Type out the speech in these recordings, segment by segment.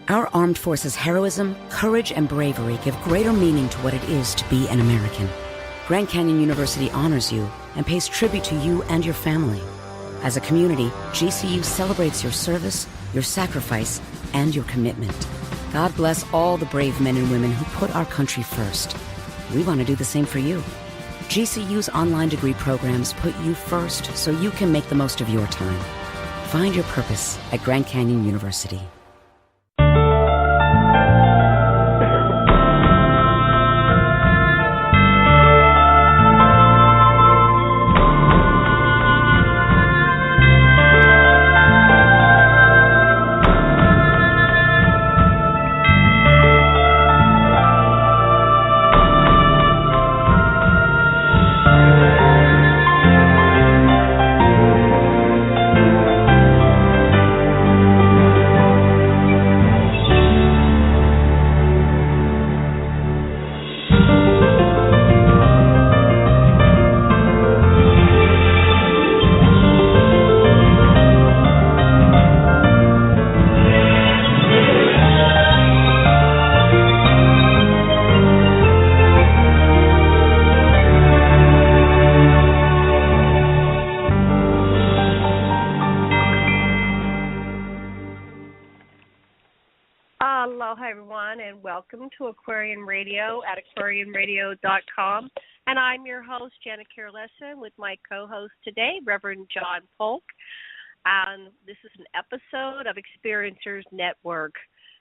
Our armed forces' heroism, courage, and bravery give greater meaning to what it is to be an American. Grand Canyon University honors you and pays tribute to you and your family. As a community, GCU celebrates your service, your sacrifice, and your commitment. God bless all the brave men and women who put our country first. We want to do the same for you. GCU's online degree programs put you first so you can make the most of your time. Find your purpose at Grand Canyon University. Welcome to Aquarian Radio at aquarianradio.com. And I'm your host, Janet Lessin, with my co-host today, Reverend John Polk. And this is an episode of Experiencers Network.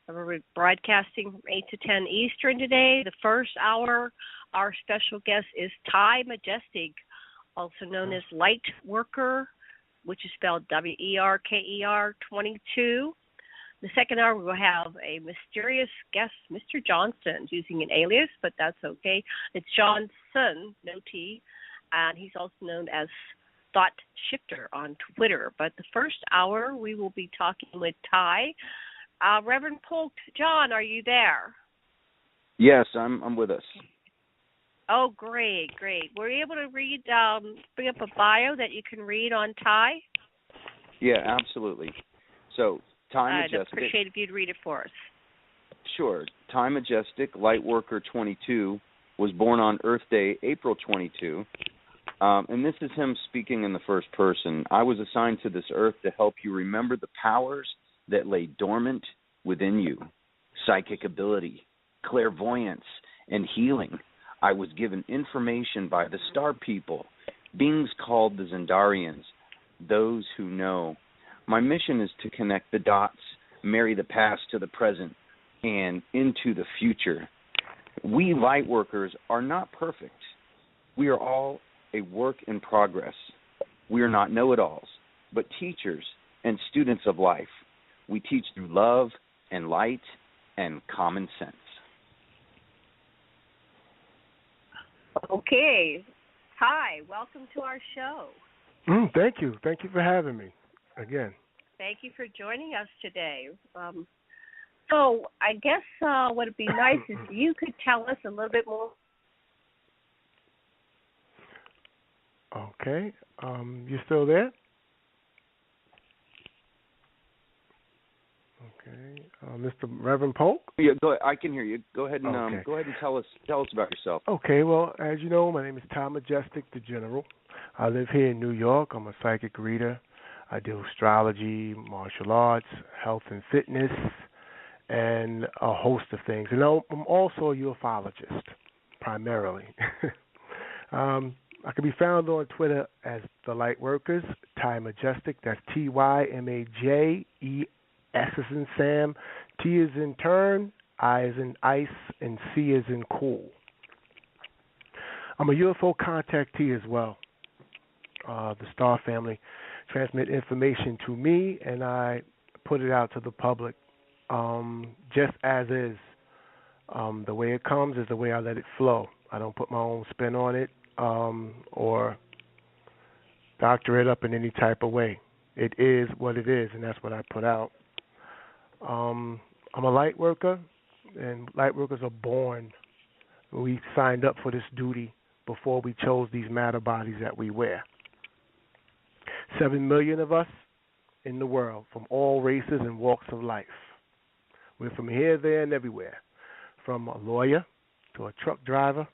We're broadcasting from 8 to 10 Eastern today. The first hour, our special guest is Majestic, also known as Lightwerker, which is spelled WERKER 22. The second hour, we will have a mysterious guest, Mr. Johnston, using an alias, but that's okay. It's Johnston, no T, and he's also known as Thought Shifter on Twitter. But the first hour, we will be talking with Ty. Reverend Polk, John, are you there? Yes, I'm with us. Oh, great. Were you able to read, bring up a bio that you can read on Ty? Yeah, absolutely. So, Majestic. I'd appreciate if you'd read it for us. Sure. Majestic, Lightwerker 22, was born on Earth Day, April 22. And this is him speaking in the first person. I was assigned to this earth to help you remember the powers that lay dormant within you. Psychic ability, clairvoyance, and healing. I was given information by the star people, beings called the Zendarians, those who know. My mission is to connect the dots, marry the past to the present, and into the future. We Lightworkers are not perfect. We are all a work in progress. We are not know-it-alls, but teachers and students of life. We teach through love and light and common sense. Okay. Hi, welcome to our show. Thank you. Thank you for having me. Again. Thank you for joining us today. So I guess what would be nice is you could tell us a little bit more. Okay. You still there? Okay. Mr. Reverend Polk? Yeah, go ahead. I can hear you. Go ahead and okay. Go ahead and tell us about yourself. Okay. Well, as you know, my name is Majestic, the General. I live here in New York. I'm a psychic reader. I do astrology, martial arts, health and fitness, and a host of things. And I'm also a ufologist, primarily. I can be found on Twitter as The Lightworkers, Ty Majestic. That's TYMAJES as in Sam, T as in turn, I as in ice, and C as in cool. I'm a UFO contactee as well. The Star family transmit information to me, and I put it out to the public just as is. The way it comes is the way I let it flow. I don't put my own spin on it or doctor it up in any type of way. It is what it is, and that's what I put out. I'm a light worker, and light workers are born. We signed up for this duty before we chose these matter bodies that we wear. 7 million of us in the world from all races and walks of life. We're from here, there, and everywhere. From a lawyer to a truck driver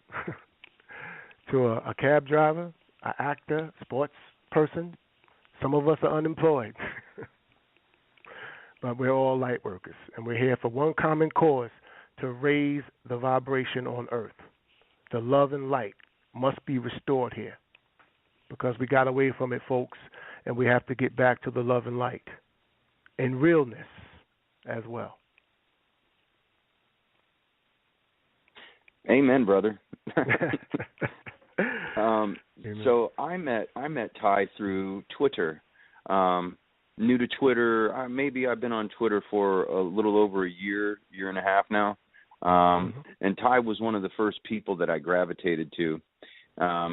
to a cab driver, an actor, sports person. Some of us are unemployed. But we're all light workers, and we're here for one common cause, to raise the vibration on Earth. The love and light must be restored here, because we got away from it, folks, and we have to get back to the love and light and realness as well. Amen, brother. So I met Ty through Twitter. New to Twitter, maybe I've been on Twitter for a little over a year and a half now. And Ty was one of the first people that I gravitated to.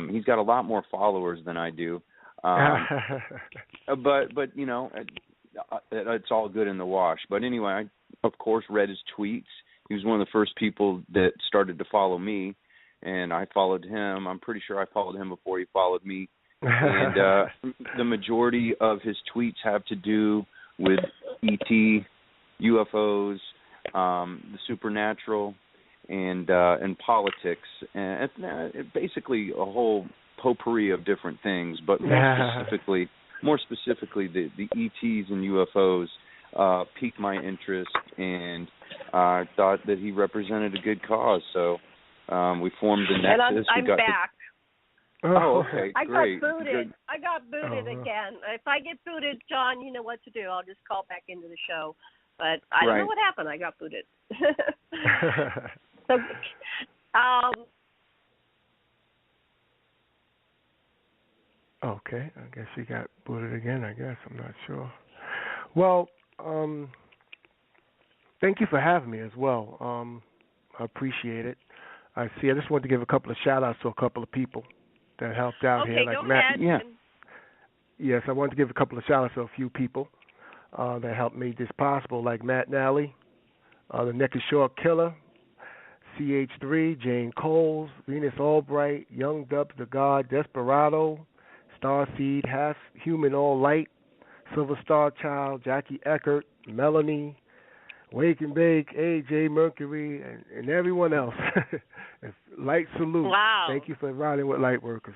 He's got a lot more followers than I do. But you know, it's all good in the wash. But anyway, I of course read his tweets. He was one of the first people that started to follow me, and I followed him. I'm pretty sure I followed him before he followed me. And the majority of his tweets have to do with ET, UFOs, the supernatural, and politics, and it's basically a whole potpourri of different things. But more specifically, the ETs and UFOs piqued my interest, and I thought that he represented a good cause. So we formed the Nexus. And I'm back. Oh, okay, great. I got booted again. If I get booted, John, you know what to do. I'll just call back into the show. But I don't know what happened. I got booted. So, okay, I guess she got booted again. I guess I'm not sure. Well, thank you for having me as well. I appreciate it. I just wanted to give a couple of shout-outs to a couple of people that helped out here. Like go Matt. Ahead. Yeah. Yes, I wanted to give a couple of shout-outs to a few people that helped make this possible, like Matt Nally, the Naked Shore Killer, CH3, Jane Coles, Venus Albright, Young Dubs the God, Desperado, Starseed, Half Human All Light, Silver Star Child, Jackie Eckert, Melanie, Wake and Bake, AJ Mercury, and everyone else. Light salute. Wow. Thank you for riding with Lightworkers.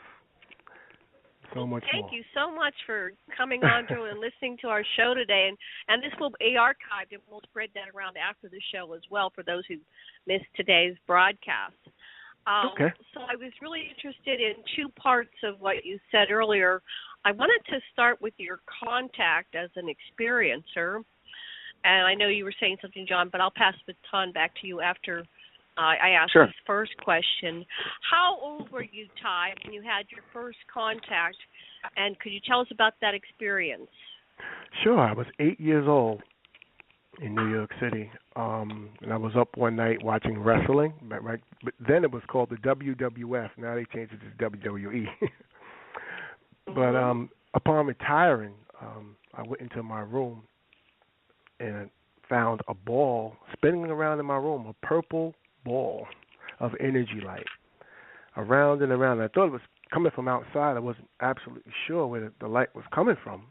So much more. Thank you so much for coming on to and listening to our show today. And this will be archived, and we'll spread that around after the show as well for those who missed today's broadcast. Okay. So I was really interested in two parts of what you said earlier. I wanted to start with your contact as an experiencer. And I know you were saying something, John, but I'll pass the baton back to you after I asked this first question. How old were you, Ty, when you had your first contact? And could you tell us about that experience? Sure. I was 8 years old in New York City. And I was up one night watching wrestling. But then it was called the WWF. Now they changed it to WWE. But upon retiring, I went into my room and found a ball spinning around in my room, a purple ball of energy light, around and around. I thought it was coming from outside. I wasn't absolutely sure where the light was coming from.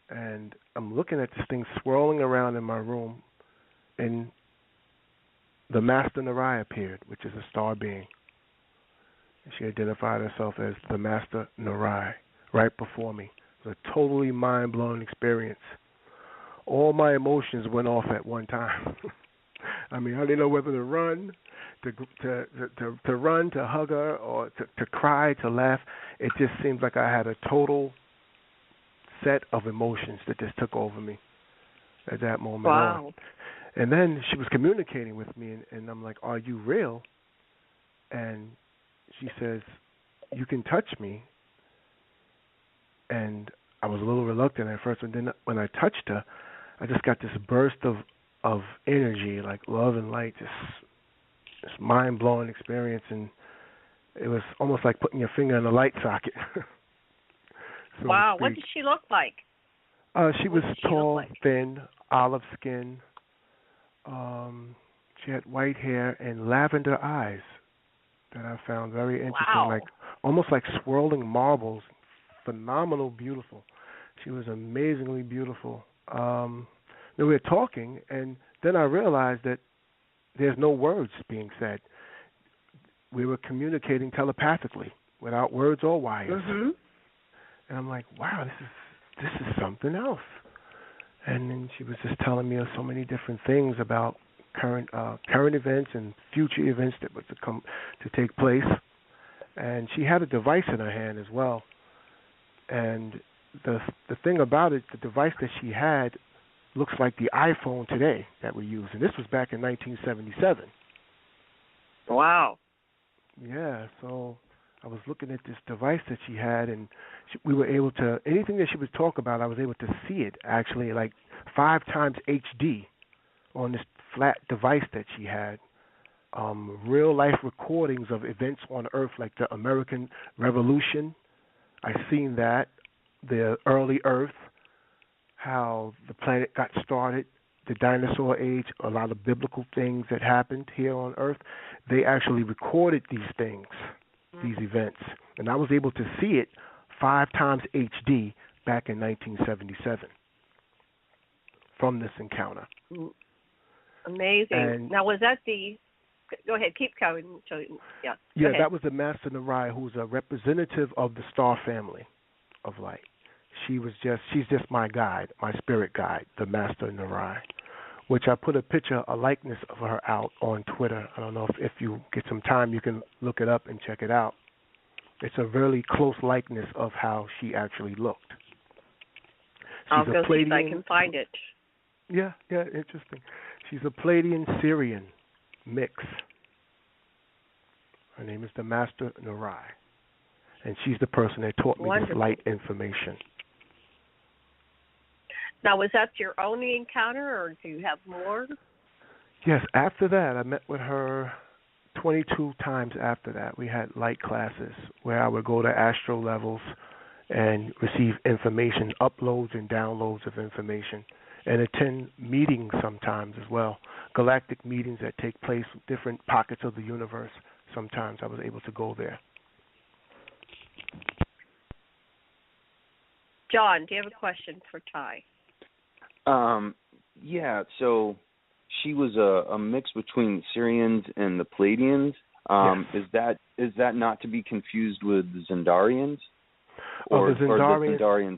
And I'm looking at this thing swirling around in my room, and the Master Narai appeared, which is a star being. She identified herself as the Master Narai right before me. It was a totally mind-blowing experience. All my emotions went off at one time. I mean, I didn't know whether to run, to run, to hug her, or to cry, to laugh. It just seemed like I had a total set of emotions that just took over me at that moment. Wow. On. And then she was communicating with me, and I'm like, "Are you real?" And she says, "You can touch me." And I was a little reluctant at first, but then when I touched her, I just got this burst of energy, like love and light, this mind-blowing experience, and it was almost like putting your finger in a light socket. So wow, what did she look like? She was tall, thin, olive skin. She had white hair and lavender eyes that I found very interesting, like almost like swirling marbles. Phenomenal, beautiful. She was amazingly beautiful. We were talking, and then I realized that there's no words being said. We were communicating telepathically without words or wires. Mm-hmm. And I'm like, wow, this is something else. And then she was just telling me of so many different things about current events and future events that were to take place. And she had a device in her hand as well. And the thing about it, the device that she had looks like the iPhone today that we use. And this was back in 1977. Wow. Yeah, so I was looking at this device that she had, and we were able to, anything that she would talk about, I was able to see it actually like 5 times HD on this flat device that she had. Real life recordings of events on Earth like the American Revolution. I seen that, the early Earth, how the planet got started, the dinosaur age, a lot of biblical things that happened here on Earth. They actually recorded these things, these events, and I was able to see it 5 times HD back in 1977 from this encounter. Amazing. And now, was that the? Go ahead, keep going. Yeah. Yeah, that was the Master Narai, who's a representative of the star family of light. She's just my guide, my spirit guide, the Master Narai, which I put a likeness of her out on Twitter. I don't know if you get some time, you can look it up and check it out. It's a really close likeness of how she actually looked. I'll go see if I can find it. Yeah, interesting. She's a Pleiadian-Syrian mix. Her name is the Master Narai, and she's the person that taught me this light information. Now, was that your only encounter, or do you have more? Yes, after that, I met with her 22 times after that. We had light classes where I would go to astro levels and receive information, uploads and downloads of information, and attend meetings sometimes as well, galactic meetings that take place in different pockets of the universe. Sometimes I was able to go there. John, do you have a question for Ty? Yeah, so she was a mix between Syrians and the Pleiadians. Yes. Is that not to be confused with the Zendarians? The Or the Zendarians,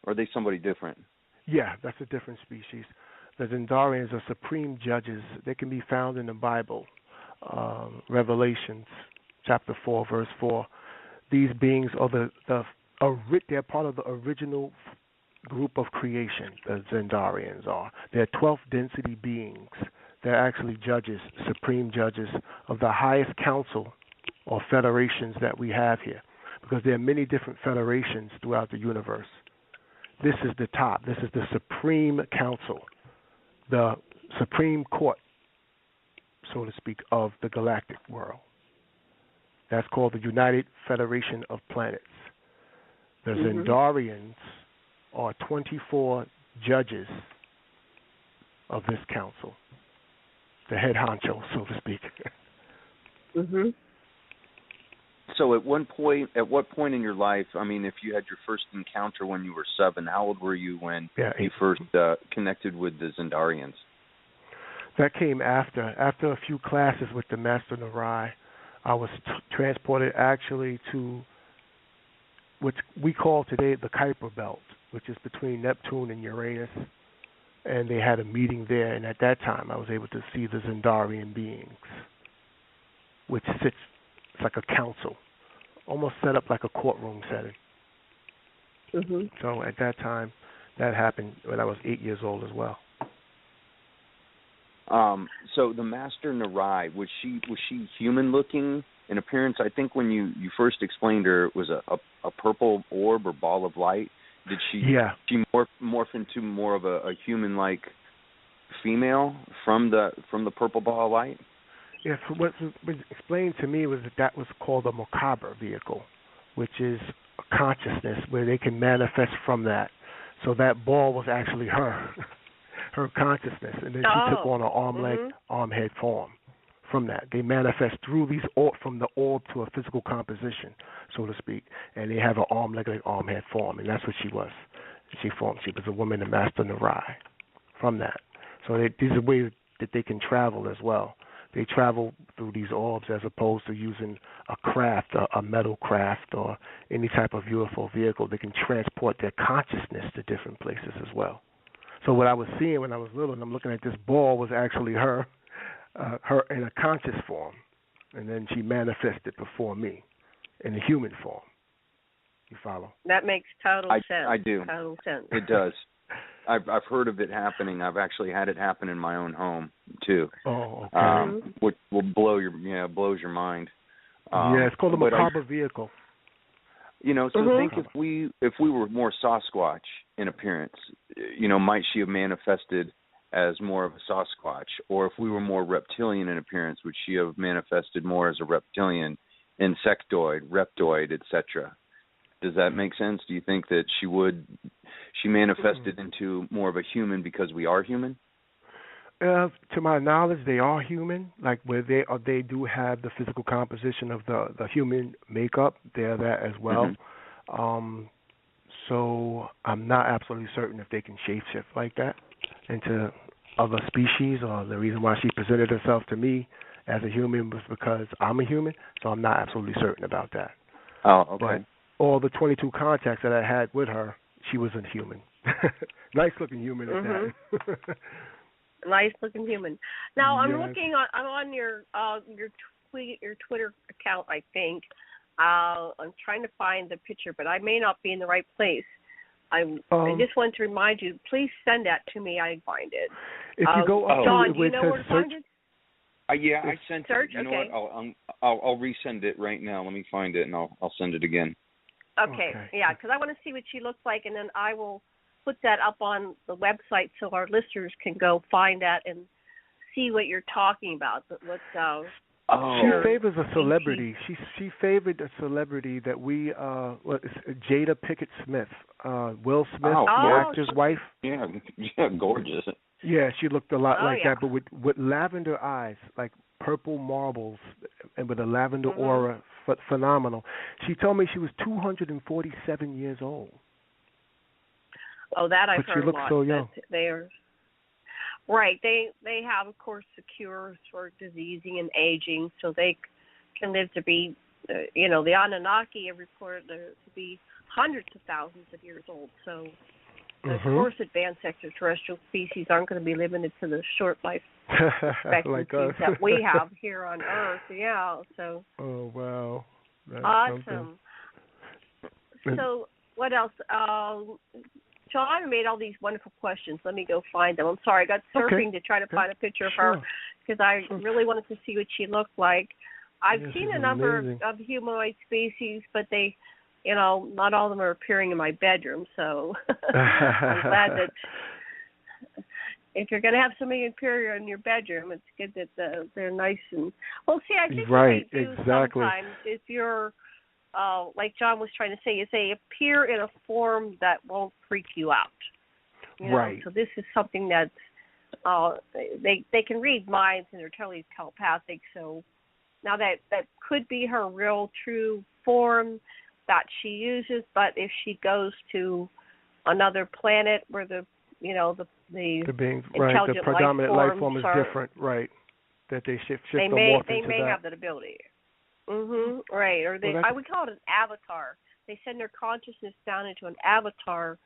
are they somebody different? Yeah, that's a different species. The Zendarians are supreme judges. They can be found in the Bible, Revelations chapter 4, verse 4. These beings are they're part of the original group of creation. The Zendarians are. They're 12th density beings. They're actually judges, supreme judges of the highest council or federations that we have here, because there are many different federations throughout the universe. This is the top. This is the Supreme Council, the Supreme Court, so to speak, of the galactic world. That's called the United Federation of Planets. The Zendarians are 24 judges of this council, the head honcho, so to speak. Mm-hmm. So at what point in your life, I mean, if you had your first encounter when you were 7, how old were you when you first connected with the Zendarians? That came after a few classes with the Master Narai. I was transported actually to what we call today the Kuiper Belt, which is between Neptune and Uranus, and they had a meeting there, and at that time I was able to see the Zendarian beings, which sits, it's like a council, almost set up like a courtroom setting. Mm-hmm. So at that time, that happened when I was 8 years old as well. So the Master Narai, was she human looking in appearance? I think when you first explained her, it was a purple orb or ball of light. Did she morph into more of a human like female from the purple ball of light? Yes, what was explained to me was that was called a macabre vehicle, which is a consciousness where they can manifest from that. So that ball was actually her consciousness, and then she took on an arm-leg, arm-head form from that. They manifest through these from the orb to a physical composition, so to speak, and they have an arm-leg, arm-head form, and that's what she was. She was a woman, the Master Narai, from that. So these are ways that they can travel as well. They travel through these orbs as opposed to using a craft, a metal craft, or any type of UFO vehicle. They can transport their consciousness to different places as well. So what I was seeing when I was little, and I'm looking at this ball, was actually her in a conscious form, and then she manifested before me in a human form. You follow? That makes total sense. I do. Total sense. It does. I've heard of it happening. I've actually had it happen in my own home too. Oh, okay. Which will blows your mind. Yeah, it's called a macabre vehicle. You know, so think if we were more Sasquatch in appearance, you know, might she have manifested as more of a Sasquatch? Or if we were more reptilian in appearance, would she have manifested more as a reptilian, insectoid, reptoid, etc.? Does that make sense? Do you think that she manifested into more of a human because we are human? To my knowledge, they are human. Like where they do have the physical composition of the human makeup. They're that as well. So I'm not absolutely certain if they can shapeshift like that into other species, or the reason why she presented herself to me as a human was because I'm a human. So I'm not absolutely certain about that. Oh, okay. But all the 22 contacts that I had with her, she was a human. Nice looking human at that. Nice looking human. Now I'm Yes. looking on. I'm on your Twitter account. I think I'm trying to find the picture, but I may not be in the right place. I just want to remind you. Please send that to me. I find it. If you go up, John, do you know where to find it? Yeah, I sent search? it. You know Okay. what? I'll resend it right now. Let me find it, and I'll send it again. Okay. Yeah, because I want to see what she looks like, and then I will put that up on the website so our listeners can go find that and see what you're talking about. She favors a celebrity. She favored a celebrity that we Jada Pinkett Smith, Will Smith, the actor's wife. Yeah, gorgeous. Yeah, she looked a lot like yeah. that, but with lavender eyes, like purple marbles, and with a lavender aura, phenomenal. She told me she was 247 years old. Oh, that I've heard she looks a lot. So young. They are right. They have, of course, the cures for diseasing and aging, so they can live to be, the Anunnaki are reported to be hundreds of thousands of years old. So, of course, advanced extraterrestrial species aren't going to be limited to the short life expectancies that we have here on Earth. Yeah. So. Oh wow. That's awesome. Something. So, what else? John made all these wonderful questions. Let me go find them. I'm sorry, I got surfing to try to find a picture of her because I really wanted to see what she looked like. I've seen a number of humanoid species, but they, not all of them are appearing in my bedroom. So I'm glad that if you're going to have somebody appear in your bedroom, it's good that they're nice and well. See, I think what they do sometimes if you're like John was trying to say, is they appear in a form that won't freak you out. Right. So this is something that they can read minds and they're totally telepathic. So now that could be her real true form that she uses. But if she goes to another planet where the beings, the predominant life form is different, right? That they shift they the may morph they into may that. have that ability. Right, or I would call it an avatar. They send their consciousness down into an avatar,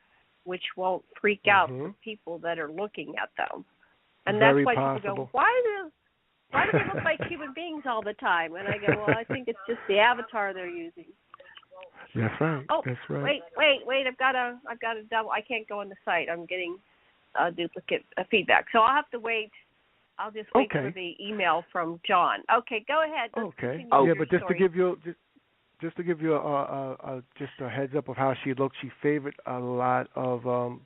which won't freak out the people that are looking at them. And Very that's why possible. people go, why do they look like human beings all the time? And I go, well, I think it's just the avatar they're using. That's right. Oh, that's right. Wait! I've got a double. I can't go on the site. I'm getting duplicate feedback, so I'll have to wait. I'll just wait for the email from John. Okay, go ahead. Okay. Yeah, but just to give you just a heads up of how she looked, she favored a lot of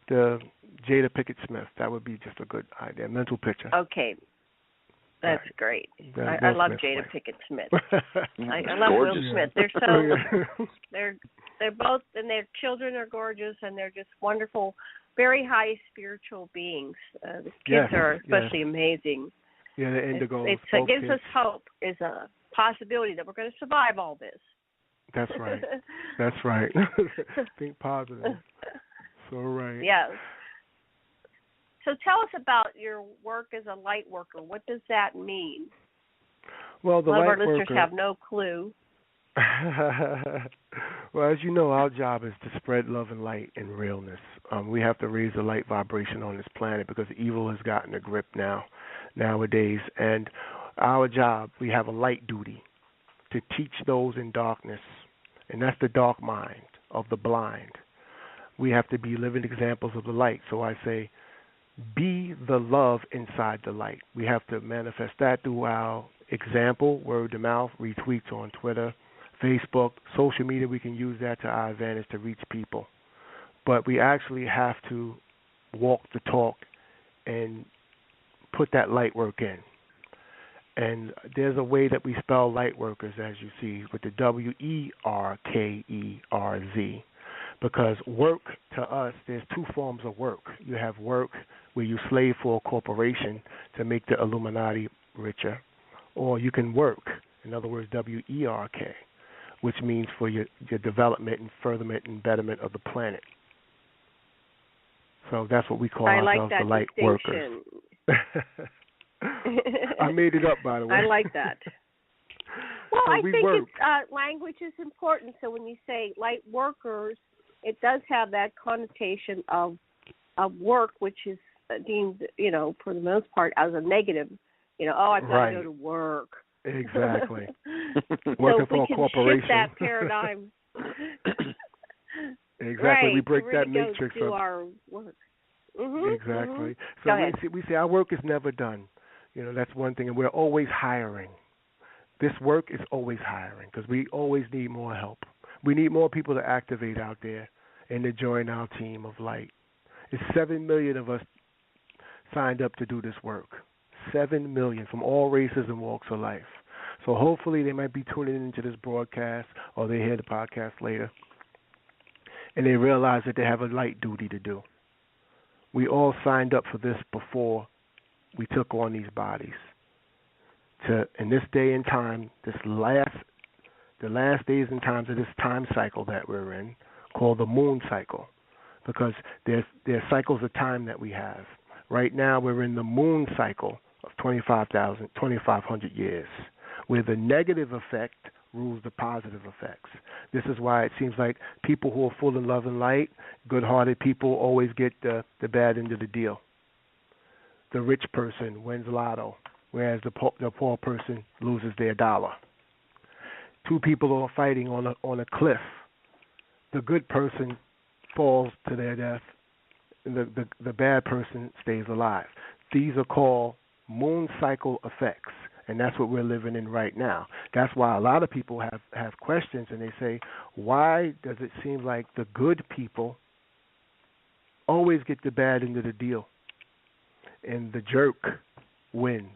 the Jada Pinkett Smith. That would be just a good idea, mental picture. Okay. That's great. I love Jada Pinkett Smith. I love Will Smith. They're so they're both, and their children are gorgeous, and they're just wonderful, very high spiritual beings. The kids are especially amazing. Yeah, the indigos. It gives us hope. Is a possibility that we're going to survive all this. That's right. That's right. Think positive. So right. Yes. So tell us about your work as a light worker. What does that mean? Well, the A lot of our light listeners worker, have no clue. well, as you know, our job is to spread love and light and realness. We have to raise the light vibration on this planet because evil has gotten a grip nowadays. And our job, we have a light duty to teach those in darkness, and that's the dark mind of the blind. We have to be living examples of the light. So I say, be the love inside the light. We have to manifest that through our example, word to mouth, retweets on Twitter, Facebook, social media. We can use that to our advantage to reach people. But we actually have to walk the talk and put that light work in. And there's a way that we spell light workers, as you see, with the WERKERZ. Because work, to us, there's two forms of work. You have work where you slave for a corporation to make the Illuminati richer, or you can work, in other words, WERK, which means for your development and furtherment and betterment of the planet. So that's what we call ourselves, the light workers. I made it up, by the way. I like that. Well, so I think work. Language is important. So when you say light workers, it does have that connotation of work, which is deemed, for the most part, as a negative. I've got to go to work. Exactly. Working for a corporation. Shift that paradigm. Exactly. Right. We break that really matrix do of our work. Mm-hmm. Exactly. Mm-hmm. So we say our work is never done. That's one thing, and we're always hiring. This work is always hiring because we always need more help. We need more people to activate out there and to join our team of light. It's 7 million of us signed up to do this work. 7 million from all races and walks of life. So hopefully they might be tuning into this broadcast or they hear the podcast later and they realize that they have a light duty to do. We all signed up for this before we took on these bodies. In this day and time, the last days and times of this time cycle that we're in, called the moon cycle, because there's cycles of time that we have. Right now, we're in the moon cycle of 2,500 years, where the negative effect rules the positive effects. This is why it seems like people who are full of love and light, good-hearted people, always get the bad end of the deal. The rich person wins lotto, whereas the poor person loses their dollar. Two people are fighting on a cliff. The good person falls to their death, and the bad person stays alive. These are called moon cycle effects, and that's what we're living in right now. That's why a lot of people have questions, and they say, why does it seem like the good people always get the bad end of the deal, and the jerk wins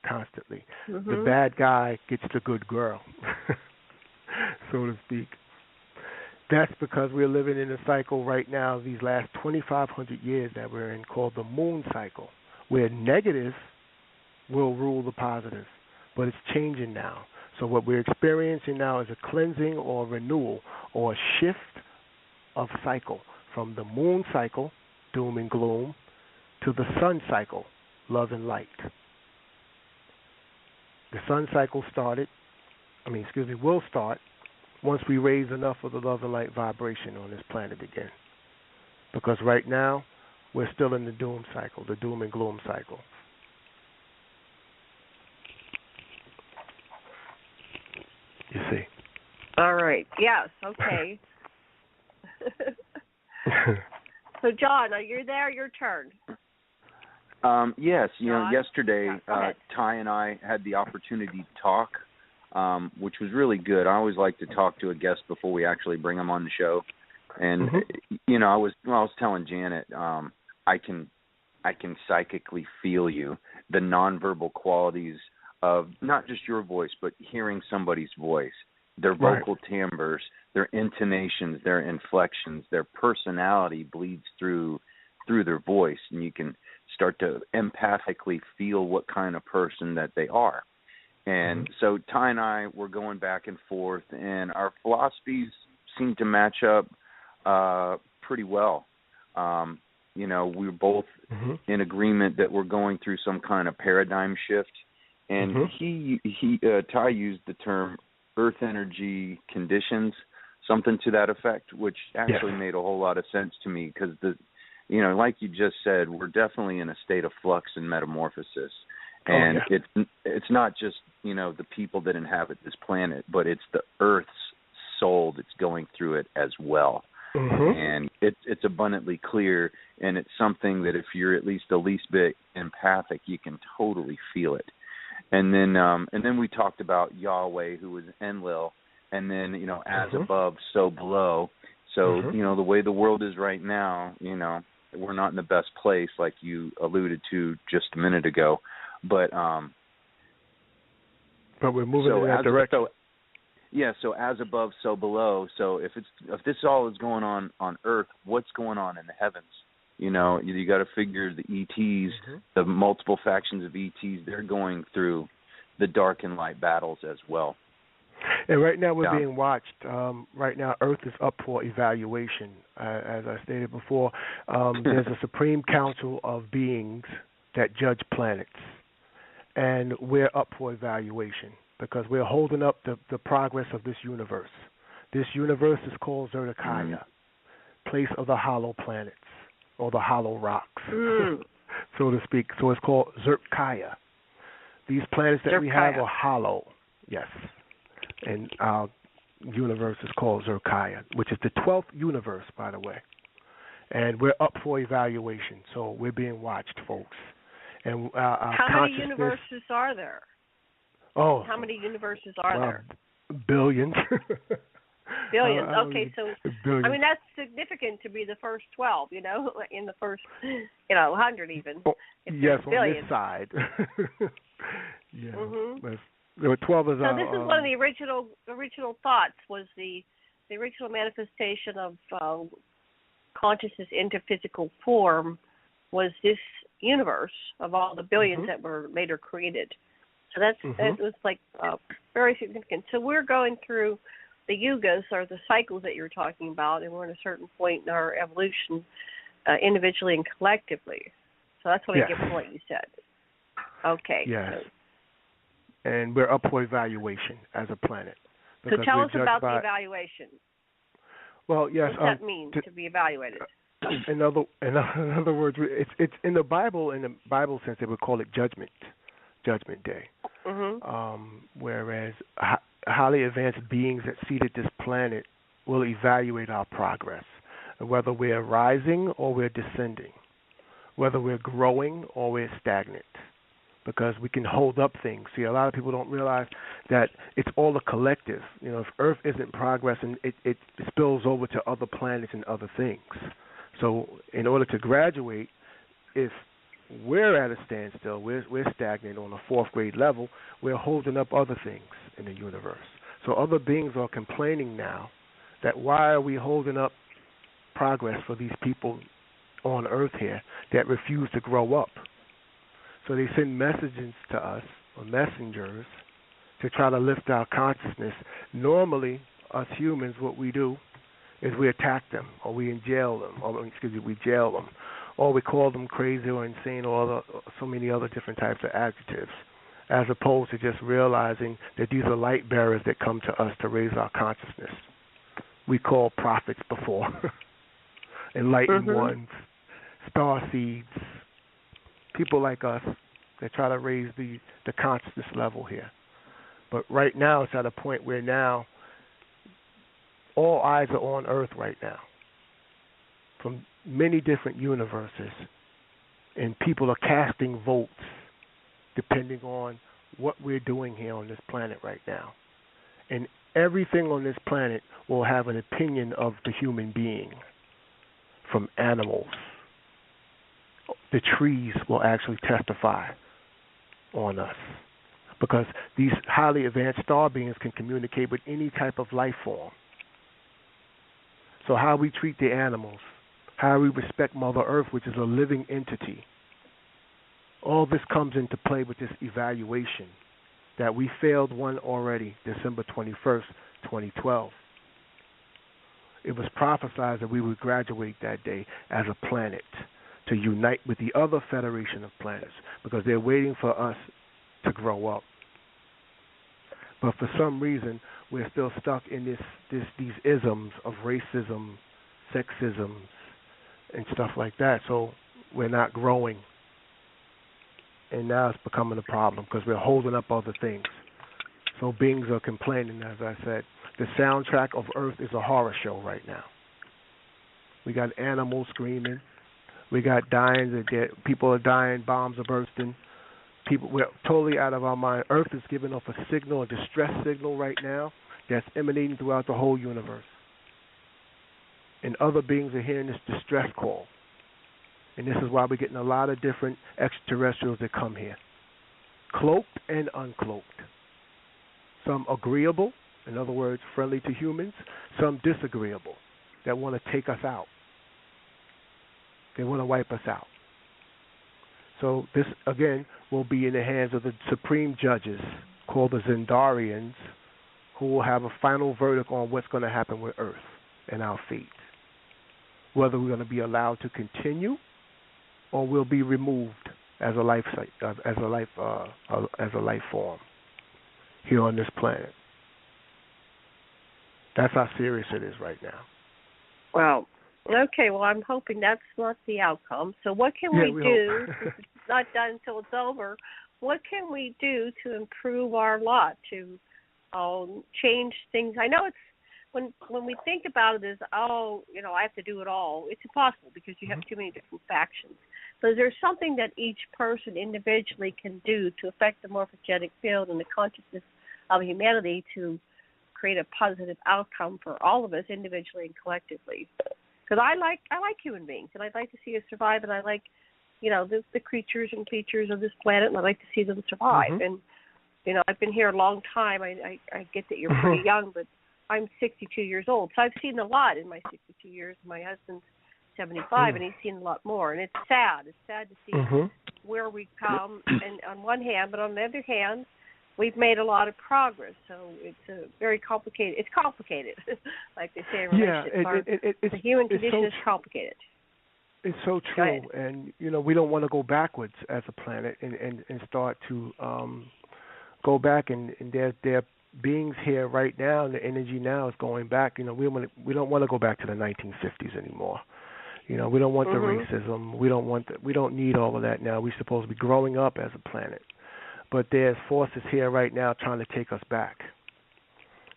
constantly? Mm-hmm. The bad guy gets the good girl, so to speak. That's because we're living in a cycle right now, these last 2,500 years that we're in, called the moon cycle, where negative will rule the positive. But it's changing now. So what we're experiencing now is a cleansing or renewal or a shift of cycle from the moon cycle, doom and gloom, to the sun cycle, love and light. The sun cycle will start once we raise enough of the love and light vibration on this planet again. Because right now, we're still in the doom cycle, the doom and gloom cycle. You see. All right. Yes. Okay. So, John, you're there. Your turn. Yes. John? Yesterday, Ty and I had the opportunity to talk, which was really good. I always like to talk to a guest before we actually bring them on the show. And I was telling Janet, I can psychically feel you, the nonverbal qualities of not just your voice, but hearing somebody's voice, their vocal timbres, their intonations, their inflections, their personality bleeds through their voice, and you can start to empathically feel what kind of person that they are. And so Ty and I were going back and forth, and our philosophies seem to match up pretty well. we're both in agreement that we're going through some kind of paradigm shift. And Ty used the term earth energy conditions, something to that effect, which actually made a whole lot of sense to me because, like you just said, we're definitely in a state of flux and metamorphosis. And it's not just, the people that inhabit this planet, but it's the Earth's soul that's going through it as well. And it's abundantly clear, and it's something that if you're at least the least bit empathic, you can totally feel it. And then we talked about Yahweh, who was Enlil, and then, as above, so below. So, the way the world is right now, we're not in the best place, like you alluded to just a minute ago. But we're moving in that direction. So as above, so below. So if this all is going on Earth, what's going on in the heavens? You got to figure the ETs, the multiple factions of ETs, they're going through the dark and light battles as well. And right now we're being watched. Right now Earth is up for evaluation. As I stated before, there's a Supreme Council of beings that judge planets. And we're up for evaluation because we're holding up the progress of this universe. This universe is called Zendarians, place of the hollow planets or the hollow rocks, so to speak. So it's called Zerkaya. These planets that we have are hollow, yes. And our universe is called Zerkaya, which is the 12th universe, by the way. And we're up for evaluation, so we're being watched, folks. And how many universes are there? Oh, how many universes are there? Billions. Billions. Okay, so billions. I mean that's significant to be the first 12. In the first 100 even. Oh, yes, on billions. This side. There were 12 as so this is one of the original thoughts was the original manifestation of consciousness into physical form was this universe of all the billions that were later created. So that was like very significant. So we're going through the yugas or the cycles that you're talking about, and we're at a certain point in our evolution, individually and collectively. So that's what I get from what you said. Okay. Yes. So, and we're up for evaluation as a planet. So tell us about the evaluation. Well, yes. What does that mean to be evaluated? In other words, it's in the Bible. In the Bible sense, they would call it Judgment Day. Whereas highly advanced beings that seeded this planet will evaluate our progress, whether we're rising or we're descending, whether we're growing or we're stagnant, because we can hold up things. See, a lot of people don't realize that it's all a collective. If Earth isn't progressing, it spills over to other planets and other things. So in order to graduate, if we're at a standstill, we're stagnant on a fourth grade level, we're holding up other things in the universe. So other beings are complaining now that why are we holding up progress for these people on Earth here that refuse to grow up? So they send messages to us, or messengers, to try to lift our consciousness. Normally, us humans, what we do is we attack them, or we jail them, or we call them crazy or insane, or so many other different types of adjectives, as opposed to just realizing that these are light bearers that come to us to raise our consciousness. We call prophets before, enlightened ones, star seeds, people like us that try to raise the consciousness level here. But right now it's at a point where now all eyes are on Earth right now from many different universes, and people are casting votes depending on what we're doing here on this planet right now. And everything on this planet will have an opinion of the human being, from animals. The trees will actually testify on us, because these highly advanced star beings can communicate with any type of life form. So how we treat the animals, how we respect Mother Earth, which is a living entity, all this comes into play with this evaluation that we failed one already, December 21st, 2012. It was prophesied that we would graduate that day as a planet. to unite with the other Federation of Planets because they're waiting for us to grow up. But for some reason, we're still stuck in these isms of racism, sexism, and stuff like that. So we're not growing. And now it's becoming a problem because we're holding up other things. So beings are complaining, as I said. The soundtrack of Earth is a horror show right now. We got animals screaming. We got dying. People are dying. Bombs are bursting. We're totally out of our mind. Earth is giving off a signal, a distress signal right now that's emanating throughout the whole universe. And other beings are hearing this distress call. And this is why we're getting a lot of different extraterrestrials that come here, cloaked and uncloaked. Some agreeable, in other words, friendly to humans. Some disagreeable, that want to take us out. They want to wipe us out. So this, again, will be in the hands of the supreme judges called the Zendarians, who will have a final verdict on what's going to happen with Earth and our fate. Whether we're going to be allowed to continue or we'll be removed as a life form here on this planet. That's how serious it is right now. Well, okay. Well, I'm hoping that's not the outcome. So what can we do? If it's not done until it's over. What can we do to improve our lot, to change things? I know it's when we think about it as, I have to do it all. It's impossible because you have too many different factions. But there's something that each person individually can do to affect the morphogenic field and the consciousness of humanity to create a positive outcome for all of us individually and collectively. Because I like human beings, and I'd like to see us survive, and I like, the creatures and features of this planet, and I'd like to see them survive. Mm-hmm. And, I've been here a long time. I get that you're pretty young, but I'm 62 years old, so I've seen a lot in my 62 years. My husband's 75, and he's seen a lot more, and it's sad. It's sad to see where we've come, and on one hand, but on the other hand, we've made a lot of progress. So it's very complicated. It's complicated, like they say in relationships. The human condition is complicated. It's so true, and we don't want to go backwards as a planet and start to go back, and there are beings here right now, and the energy now is going back. We don't want to go back to the 1950s anymore. We don't want the racism. We don't need all of that now. We're supposed to be growing up as a planet. But there's forces here right now trying to take us back.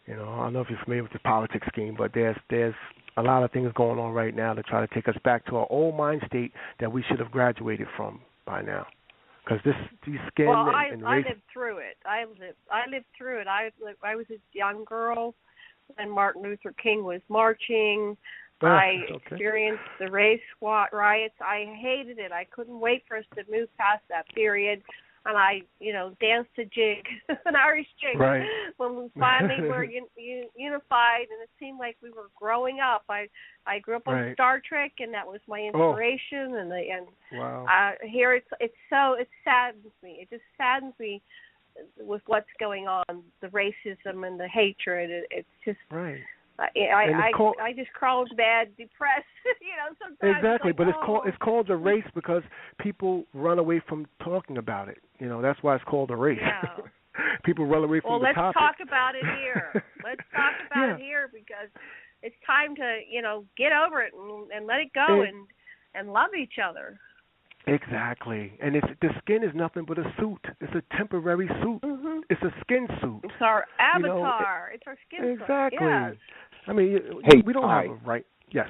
I don't know if you're familiar with the politics scheme, but there's a lot of things going on right now to try to take us back to our old mind state that we should have graduated from by now. Because these skin and race. I lived through it. I lived through it. I was a young girl when Martin Luther King was marching. I experienced the race riots. I hated it. I couldn't wait for us to move past that period. And I, danced a jig, an Irish jig, when we finally were unified, and it seemed like we were growing up. I grew up on Star Trek, and that was my inspiration. Here it saddens me. It just saddens me with what's going on, the racism and the hatred. It's just I just crawl to bed depressed, sometimes. Exactly, but it's called a race because people run away from talking about it. That's why it's called a race. Yeah. People run away from the topic. Well, let's talk about it here. Let's talk about it here because it's time to, get over it and let it go and love each other. Exactly, and the skin is nothing but a suit. It's a temporary suit. Mm-hmm. It's a skin suit. It's our avatar. It's our skin suit. Exactly. Yes. I mean, we don't have a right. Yes.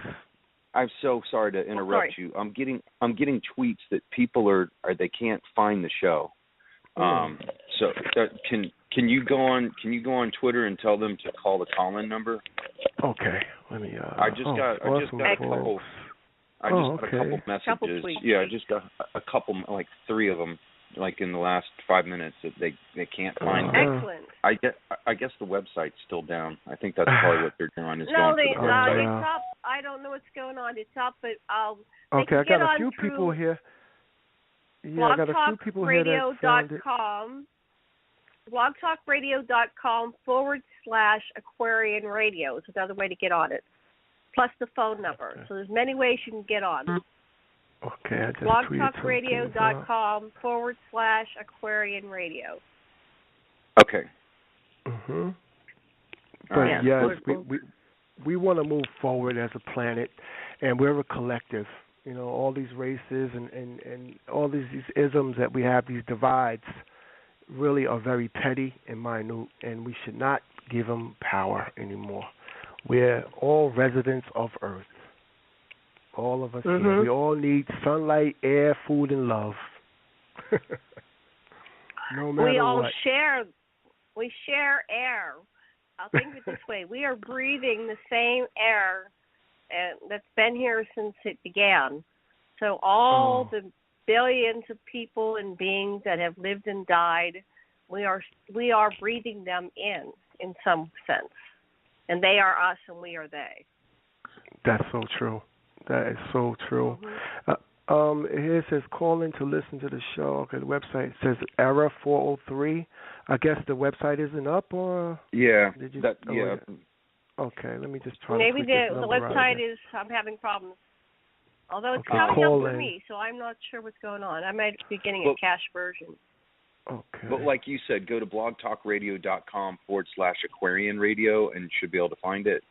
I'm so sorry to interrupt you. I'm getting tweets that people they can't find the show. So can you go on Twitter and tell them to call the call-in number? Okay. Let me. I just got a couple. I just got a couple messages. I just got a couple, like 3 of them, like in the last 5 minutes that they can't find. Excellent. I guess the website's still down. I think that's probably what they're doing. It's up. I don't know what's going on. It's up, but I got a few people here. Yeah, I got a few people here that found it. blogtalkradio.com /Aquarian Radio is another way to get on it. Plus the phone number. So there's many ways you can get on. Okay, I just tweeted some things out. blogtalkradio.com/Aquarian Radio. Okay. Mhm. But yes, we want to move forward as a planet, and we're a collective. You know, all these races and all these isms that we have, these divides, really are very petty and minute, and we should not give them power anymore. We're all residents of Earth. All of us here. We all need sunlight, air, food, and love. No matter we all what. We share air. I'll think of it this way: we are breathing the same air that's been here since it began. So all the billions of people and beings that have lived and died, we are breathing them in some sense, and they are us, and we are they. That's so true. That is so true. Here it says call in to listen to the show. Okay, the website says error 403. I guess the website isn't up, or yeah, did you? Yeah. Okay, let me just try. Maybe the website is. I'm having problems. Although it's coming up for me, so I'm not sure what's going on. I might be getting a cache version. Okay. But like you said, go to blogtalkradio.com/Aquarian Radio and should be able to find it.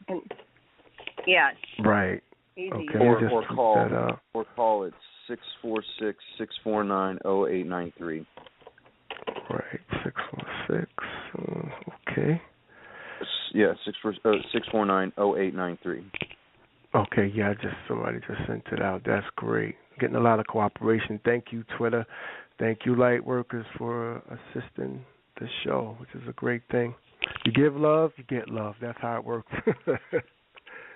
Yes. Right. Easy. Okay. Or call it 646-649-0893. Right. 646. Okay. Yeah, 649-0893. Okay, yeah, somebody just sent it out. That's great. Getting a lot of cooperation. Thank you, Twitter. Thank you, Lightworkers, for assisting the show, which is a great thing. You give love, you get love. That's how it works.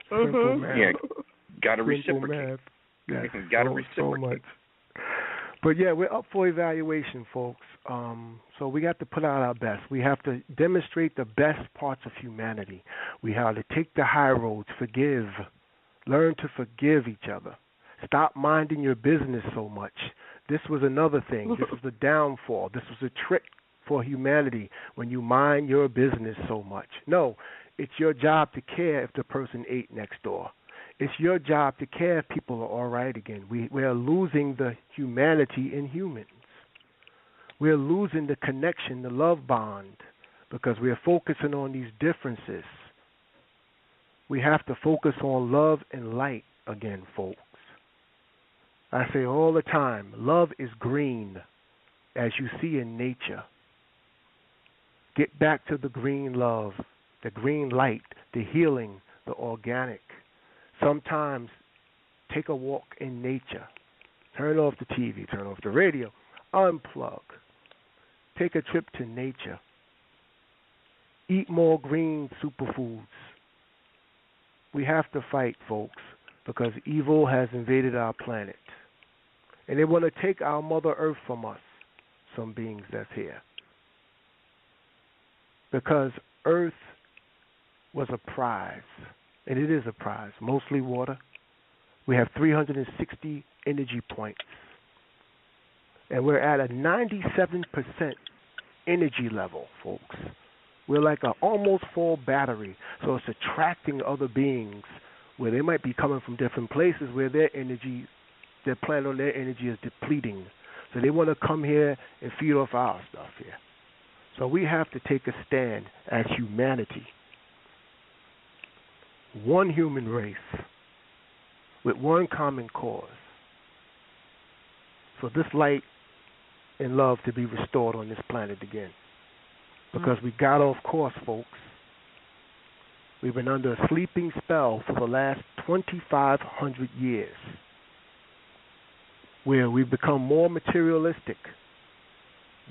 Simple math. Yeah, got to reciprocate. Yes, got to reciprocate. So much. But yeah, we're up for evaluation, folks. So we got to put out our best. We have to demonstrate the best parts of humanity. We have to take the high roads, forgive, learn to forgive each other. Stop minding your business so much. This was another thing. This was the downfall. This was a trick for humanity when you mind your business so much. No, it's your job to care if the person ate next door. It's your job to care if people are all right again. We're losing the humanity in humans. We're losing the connection, the love bond, because we're focusing on these differences. We have to focus on love and light again, folks. I say all the time, love is green, as you see in nature. Get back to the green love, the green light, the healing, the organic. Sometimes take a walk in nature. Turn off the TV, turn off the radio, unplug. Take a trip to nature. Eat more green superfoods. We have to fight, folks, because evil has invaded our planet. And they want to take our Mother Earth from us, some beings that's here. Because Earth was a prize, and it is a prize, mostly water. We have 360 energy points, and we're at a 97% energy level, folks. We're like an almost full battery, so it's attracting other beings where they might be coming from different places where their plan on their energy is depleting. So they want to come here and feed off our stuff here. So we have to take a stand as humanity. One human race with one common cause. For this light and love to be restored on this planet again. Because we got off course, folks. We've been under a sleeping spell for the last 2,500 years, where we've become more materialistic.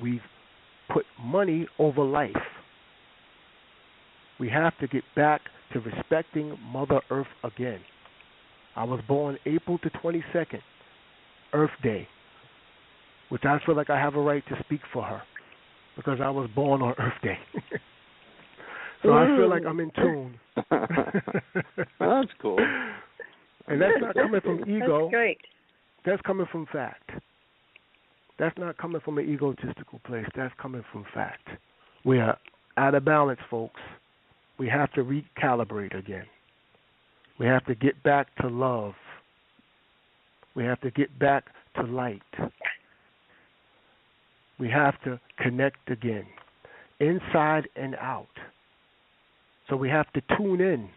We've put money over life. We have to get back to respecting Mother Earth again. I was born April the 22nd, Earth Day, which I feel like I have a right to speak for her, because I was born on Earth Day. So I feel like I'm in tune. That's cool. And that's not coming from ego. That's great. That's coming from fact. That's not coming from an egotistical place. That's coming from fact. We are out of balance, folks. We have to recalibrate again. We have to get back to love. We have to get back to light. We have to connect again, inside and out. So we have to tune in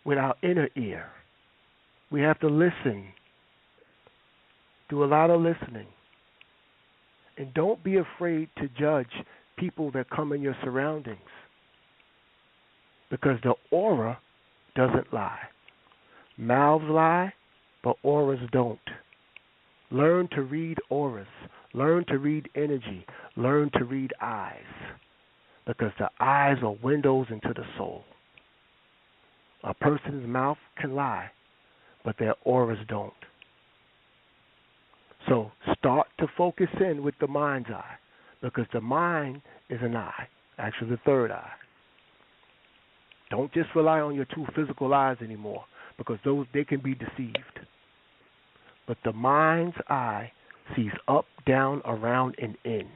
with our inner ear. We have to listen. Do a lot of listening. And don't be afraid to judge people that come in your surroundings, because the aura doesn't lie. Mouths lie, but auras don't. Learn to read auras. Learn to read energy. Learn to read eyes, because the eyes are windows into the soul. A person's mouth can lie, but their auras don't. So start to focus in with the mind's eye, because the mind is an eye, actually the third eye. Don't just rely on your two physical eyes anymore, because they can be deceived. But the mind's eye sees up, down, around, and in.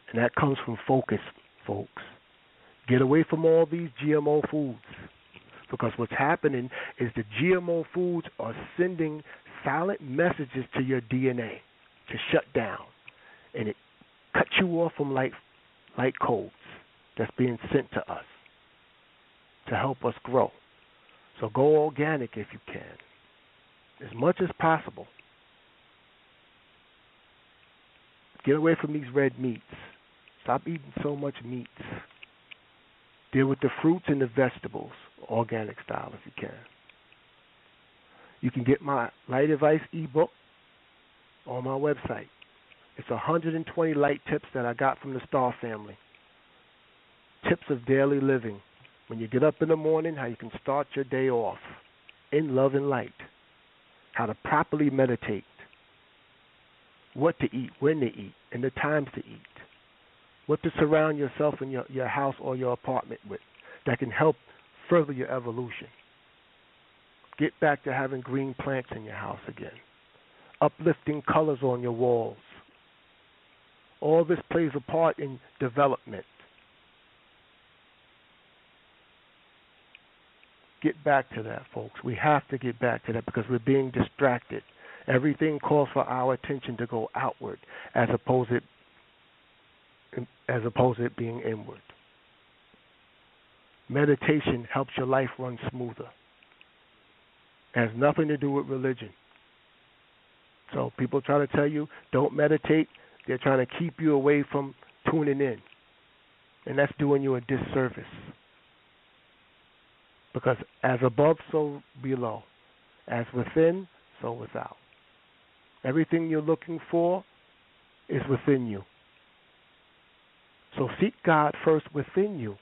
And that comes from focus, folks. Get away from all these GMO foods, because what's happening is the GMO foods are sending silent messages to your DNA to shut down, and it cuts you off from light codes that's being sent to us to help us grow. So go organic if you can, as much as possible. Get away from these red meats. Stop eating so much meats. Deal with the fruits and the vegetables, organic style if you can. You can get my Light Advice ebook on my website. It's 120 light tips that I got from the Star family. Tips of daily living. When you get up in the morning, how you can start your day off in love and light. How to properly meditate. What to eat, when to eat, and the times to eat. What to surround yourself in your house or your apartment with that can help further your evolution. Get back to having green plants in your house again. Uplifting colors on your walls. All this plays a part in development. Get back to that, folks. We have to get back to that, because we're being distracted. Everything calls for our attention to go outward as opposed to it being inward. Meditation helps your life run smoother. It has nothing to do with religion. So people try to tell you, don't meditate. They're trying to keep you away from tuning in. And that's doing you a disservice. Because as above, so below. As within, so without. Everything you're looking for is within you. So seek God first within you,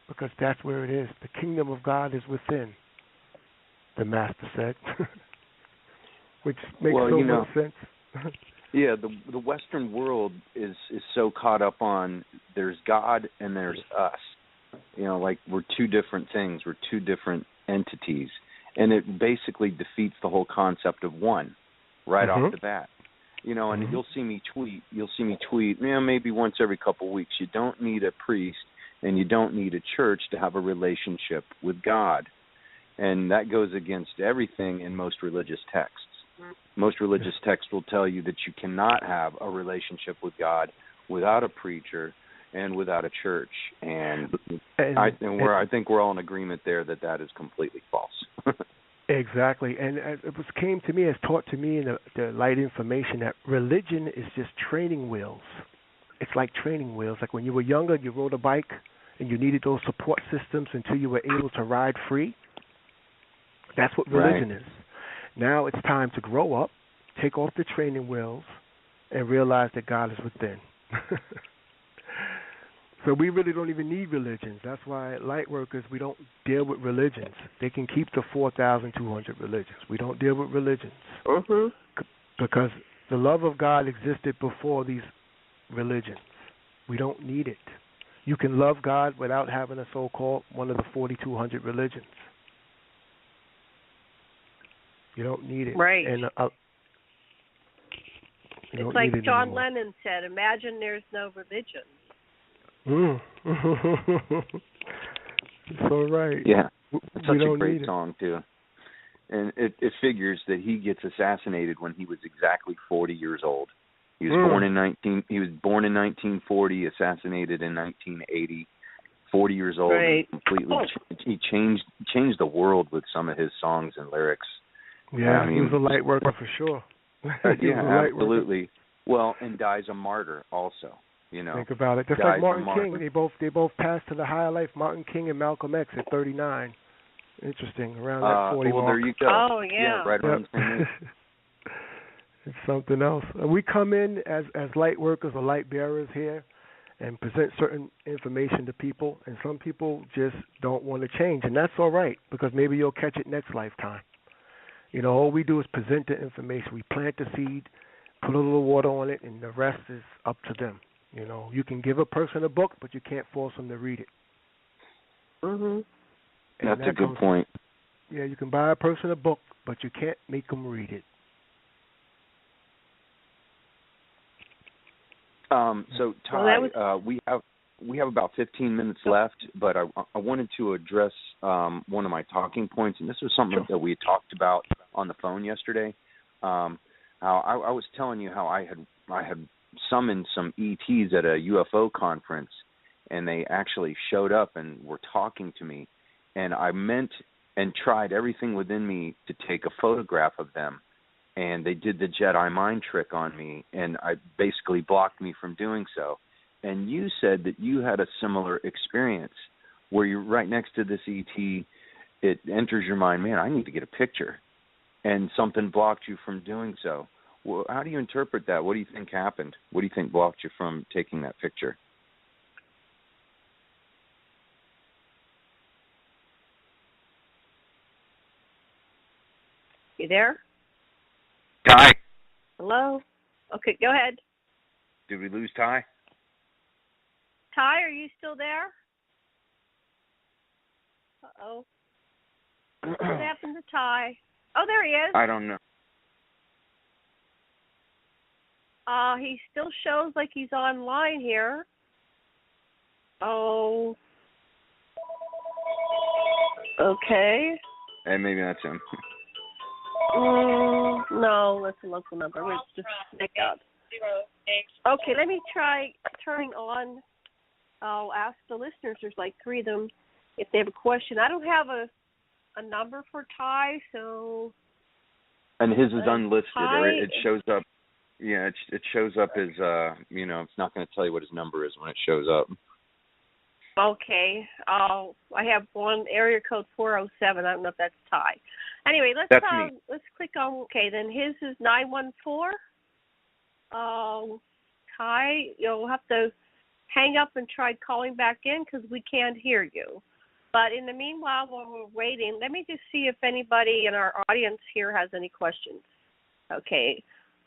because that's where it is. The kingdom of God is within, the Master said, which makes much sense. Yeah, the Western world is so caught up on there's God and there's us. Like we're two different things. We're two different entities. And it basically defeats the whole concept of one right off the bat. And you'll see me tweet, maybe once every couple of weeks. You don't need a priest and you don't need a church to have a relationship with God. And that goes against everything in most religious texts. Most religious texts will tell you that you cannot have a relationship with God without a preacher and without a church. I think we're all in agreement there that is completely false. Exactly. And it came to me, as taught to me in the light information, that religion is just training wheels. It's like training wheels. Like when you were younger, you rode a bike and you needed those support systems until you were able to ride free. That's what religion is. Now it's time to grow up, take off the training wheels, and realize that God is within. So we really don't even need religions. That's why at Lightworkers, we don't deal with religions. They can keep the 4,200 religions. We don't deal with religions. Because the love of God existed before these religions. We don't need it. You can love God without having a so-called one of the 4,200 religions. You don't need it. Right. And it's like John Lennon said, imagine there's no religion. So right. Yeah. It's We such a don't great need it. song too. And it figures that he gets assassinated when he was exactly 40 years old. He was born in 1940, assassinated in 1980. 40 years old, Right. completely. He changed the world with some of his songs and lyrics. Yeah, I mean, he was a light worker for sure. yeah, absolutely. Well, and dies a martyr also. You know, think about it. Just like Martin King, they both passed to the higher life. Martin King and Malcolm X at 39. Interesting, around that 40 well, mark. there you go. Oh, yeah. Right around the same age. It's something else. We come in as light workers or light bearers here and present certain information to people, and some people just don't want to change, and that's all right, because maybe you'll catch it next lifetime. You know, all we do is present the information. We plant the seed, put a little water on it, and the rest is up to them. You know, you can give a person a book, but you can't force them to read it. Mhm. That's a good point. Yeah, you can buy a person a book, but you can't make them read it. So Ty, Well, we have about 15 minutes left, but I wanted to address one of my talking points, and this was something that we had talked about on the phone yesterday. How I was telling you how I had summoned some ETs at a UFO conference, and they actually showed up and were talking to me, and I meant and tried everything within me to take a photograph of them. And they did the Jedi mind trick on me, and I basically blocked me from doing so. And you said that you had a similar experience where you're right next to this ET, it enters your mind, man, I need to get a picture, and something blocked you from doing so. Well, how do you interpret that? What do you think happened? What do you think blocked you from taking that picture? You there? Ty, Hello? Okay, go ahead. did we lose Ty? Ty, are you still there? Uh-oh. What happened to Ty? Oh, there he is. I don't know. He still shows like he's online here. Oh. Okay. And maybe that's him. No, that's a local number. We'll just pick up. Okay, let me try turning on. I'll ask the listeners. There's like three of them. If they have a question, I don't have a number for Ty, so. And his is unlisted, Ty, or it shows up. Yeah, it shows up as it's not going to tell you what his number is when it shows up. Okay. I have one area code 407. I don't know if that's Ty. Anyway, let's click on. Okay, then his is 914. Ty, you'll have to hang up and try calling back in because we can't hear you. But in the meanwhile, while we're waiting, let me just see if anybody in our audience here has any questions. Okay,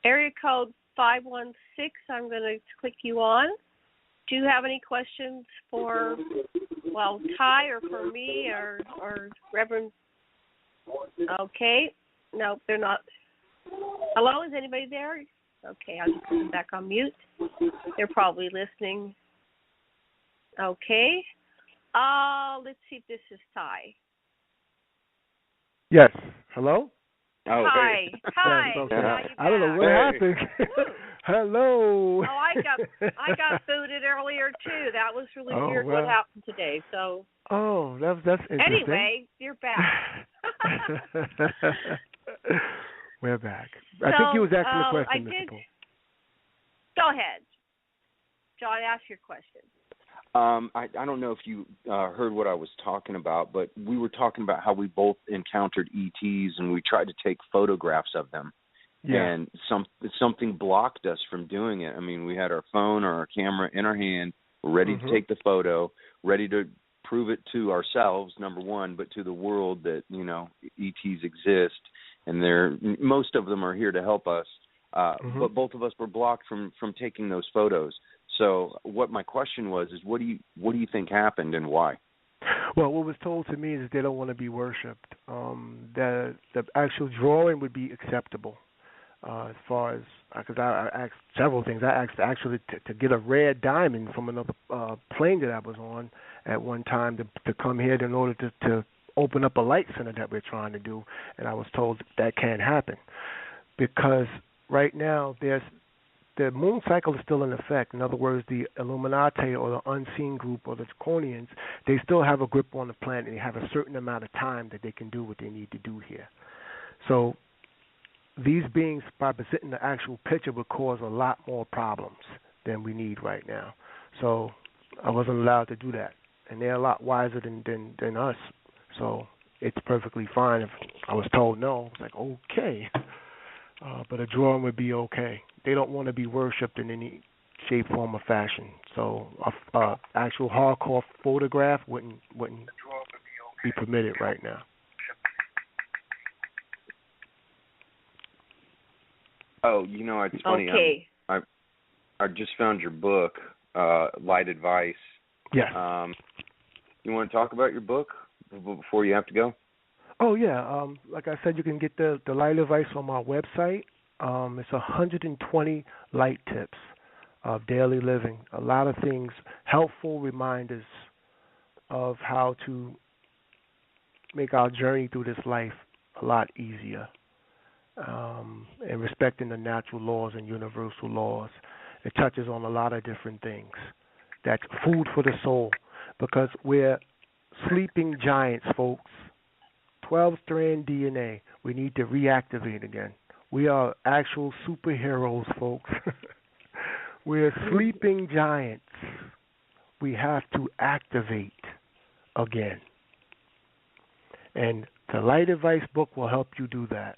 area code 516. I'm going to click you on. Do you have any questions for, Ty or for me or Reverend? Okay. No, they're not. Hello, is anybody there? Okay, I'll just put them back on mute. They're probably listening. Okay. Let's see if this is Ty. Yes. Hello? Oh, Hi. hey. Hi. Yes, okay. Now you're I don't know back. what Hey. happened. Hello. Oh, I got booted earlier too. That was really weird. Well. What happened today? So. Oh, that's interesting. Anyway, you're back. We're back. I think he was asking a question, Mr. Polk. Go ahead, John. Ask your question. I don't know if you heard what I was talking about, but we were talking about how we both encountered ETs and we tried to take photographs of them. Yeah. And something blocked us from doing it. I mean, we had our phone or our camera in our hand, ready to take the photo, ready to prove it to ourselves, number one, but to the world that, ETs exist, and most of them are here to help us. But both of us were blocked from taking those photos. So what my question was is, what do you think happened and why? Well, what was told to me is they don't want to be worshipped. The actual drawing would be acceptable. As far as, because I asked several things. I asked actually to get a rare diamond from another plane that I was on at one time to come here in order to open up a light center that we're trying to do, and I was told that can't happen because right now the moon cycle is still in effect. In other words, the Illuminati or the unseen group or the Draconians, they still have a grip on the planet. They have a certain amount of time that they can do what they need to do here. So these beings, by presenting the actual picture, would cause a lot more problems than we need right now. So I wasn't allowed to do that. And they're a lot wiser than us. So it's perfectly fine. If I was told no, I was like, okay. But a drawing would be okay. They don't want to be worshipped in any shape, form, or fashion. So a actual hardcore photograph wouldn't be permitted right now. Oh, you know, it's funny. Okay. I just found your book, Light Advice. Yes. You want to talk about your book before you have to go? Oh, yeah. Like I said, you can get the light advice on my website. It's 120 light tips of daily living. A lot of things, helpful reminders of how to make our journey through this life a lot easier. And respecting the natural laws and universal laws. It touches on a lot of different things. That's food for the soul, because we're sleeping giants, folks. 12-strand DNA. We need to reactivate again. We are actual superheroes, folks. We're sleeping giants. We have to activate again. And the Light Advice book will help you do that.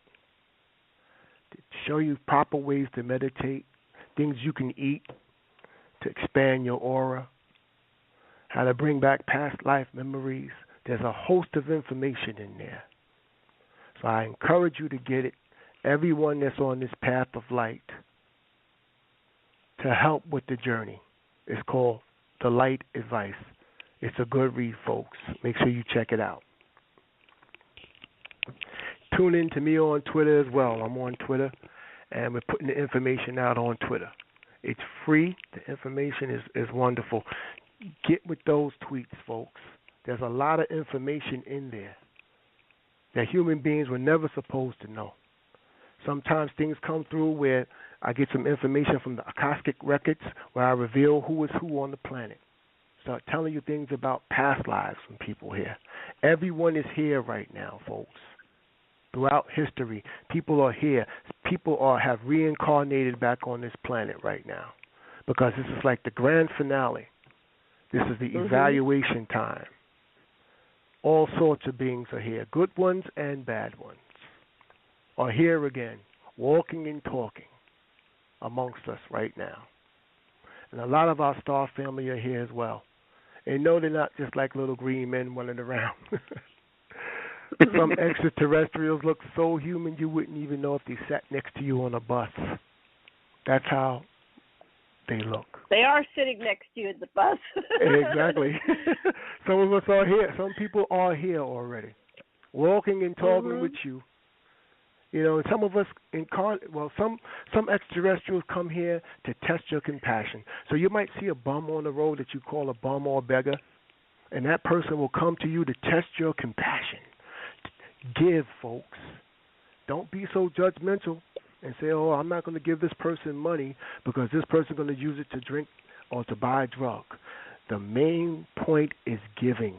To show you proper ways to meditate, things you can eat to expand your aura, how to bring back past life memories. There's a host of information in there. So I encourage you to get it, everyone that's on this path of light, to help with the journey. It's called The Light Advice. It's a good read, folks. Make sure you check it out. Tune in to me on Twitter as well. I'm on Twitter, and we're putting the information out on Twitter. It's free. The information is wonderful. Get with those tweets, folks. There's a lot of information in there that human beings were never supposed to know. Sometimes things come through where I get some information from the Akashic records where I reveal who is who on the planet. Start telling you things about past lives from people here. Everyone is here right now, folks. Throughout history, people are here. People have reincarnated back on this planet right now, because this is like the grand finale. This is the evaluation time. All sorts of beings are here, good ones and bad ones, are here again, walking and talking amongst us right now. And a lot of our star family are here as well. And no, they're not just like little green men running around. Some extraterrestrials look so human you wouldn't even know if they sat next to you on a bus. That's how they look. They are sitting next to you at the bus. Exactly. Some of us are here. Some people are here already, walking and talking with you. You know, and some of us some extraterrestrials come here to test your compassion. So you might see a bum on the road that you call a bum or a beggar, and that person will come to you to test your compassion. Give, folks. Don't be so judgmental and say, oh, I'm not going to give this person money because this person is going to use it to drink or to buy a drug. The main point is giving,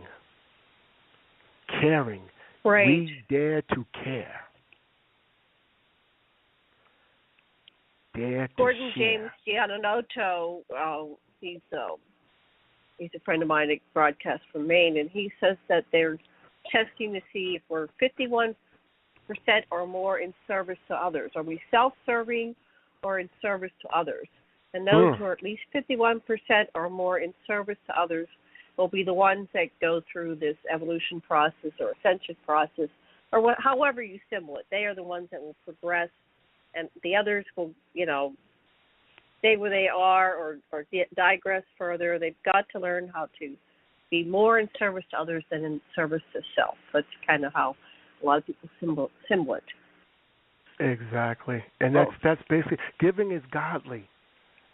caring. Right. We dare to care. Dare to Gordon share. James Giannotto, he's a friend of mine that broadcasts from Maine, and he says that they're testing to see if we're 51% or more in service to others. Are we self-serving or in service to others? And those who are at least 51% or more in service to others will be the ones that go through this evolution process or ascension process, or however you symbol it. They are the ones that will progress, and the others will, stay where they are or digress further. They've got to learn how to be more in service to others than in service to self. That's kind of how a lot of people symbol it. Exactly. And that's basically, giving is godly.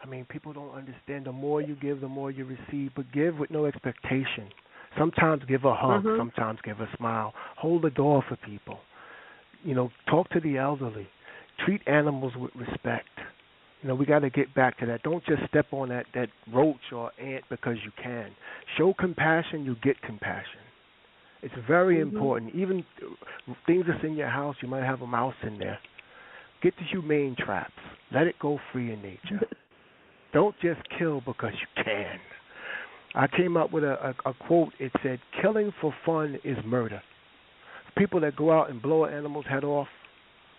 I mean, people don't understand the more you give, the more you receive, but give with no expectation. Sometimes give a hug, sometimes give a smile. Hold the door for people. Talk to the elderly. Treat animals with respect. We got to get back to that. Don't just step on that roach or ant because you can. Show compassion, you get compassion. It's very important. Even things that's in your house, you might have a mouse in there. Get the humane traps. Let it go free in nature. Don't just kill because you can. I came up with a quote. It said, killing for fun is murder. People that go out and blow an animal's head off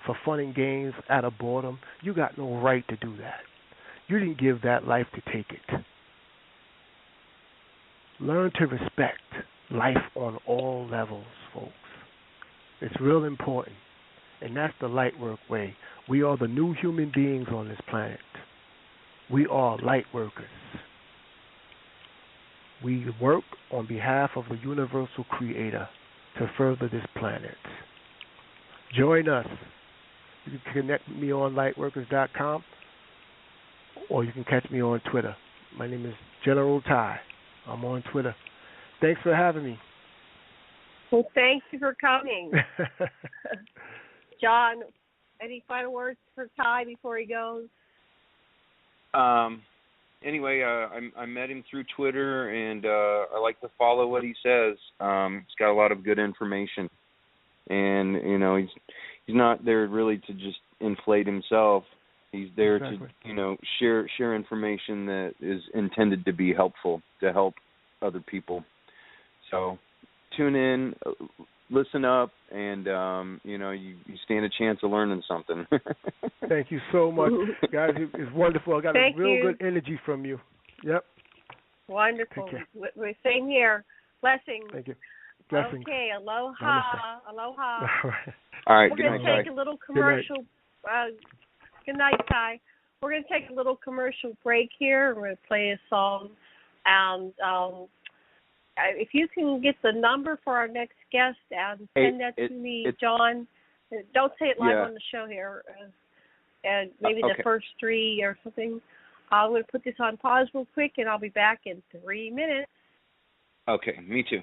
for fun and games out of boredom, you got no right to do that. You didn't give that life to take it. Learn to respect life on all levels, folks. It's real important. And that's the Lightwork way. We are the new human beings on this planet. We are Lightworkers. We work on behalf of the universal creator to further this planet. Join us. You can connect with me on lightwerkers.com, or you can catch me on Twitter. My name is General Ty. I'm on Twitter. Thanks for having me. Well, thank you for coming. John, any final words for Ty before he goes? Anyway, I met him through Twitter, and I like to follow what he says. He's got a lot of good information, and he's not there really to just inflate himself. He's there to share information that is intended to be helpful, to help other people. So tune in, listen up, and you stand a chance of learning something. Thank you so much, guys. It's wonderful. I got a real good energy from you. Yep. Wonderful. Same here. Blessings. Thank you. Blessings. Okay. Aloha. Aloha. All right. We're going to take a little commercial. Good night, Ty. We're going to take a little commercial break here. We're going to play a song. And if you can get the number for our next guest and send that to me, John. Don't say it live on the show here. And maybe the first three or something. I'm going to put this on pause real quick, and I'll be back in 3 minutes. Okay, me too.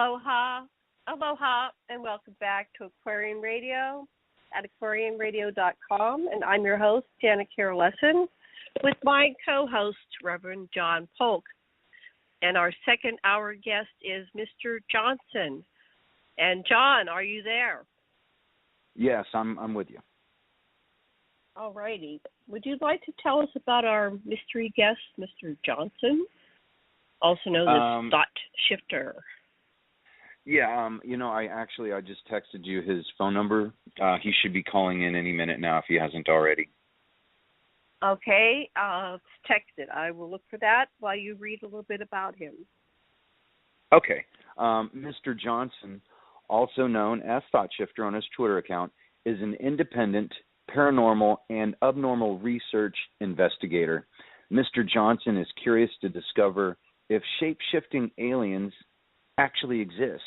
Aloha, aloha, and welcome back to Aquarian Radio at aquarianradio.com. And I'm your host, Janet Lessin, with my co-host, Reverend John Polk. And our second hour guest is Mr. Johnston. And John, are you there? Yes, I'm with you. All righty. Would you like to tell us about our mystery guest, Mr. Johnston, also known as Thought Shifter? Yeah, I just texted you his phone number. He should be calling in any minute now if he hasn't already. Okay, it's texted. I will look for that while you read a little bit about him. Okay. Mr. Johnston, also known as Thought Shifter on his Twitter account, is an independent, paranormal, and abnormal research investigator. Mr. Johnston is curious to discover if shape-shifting aliens actually exist.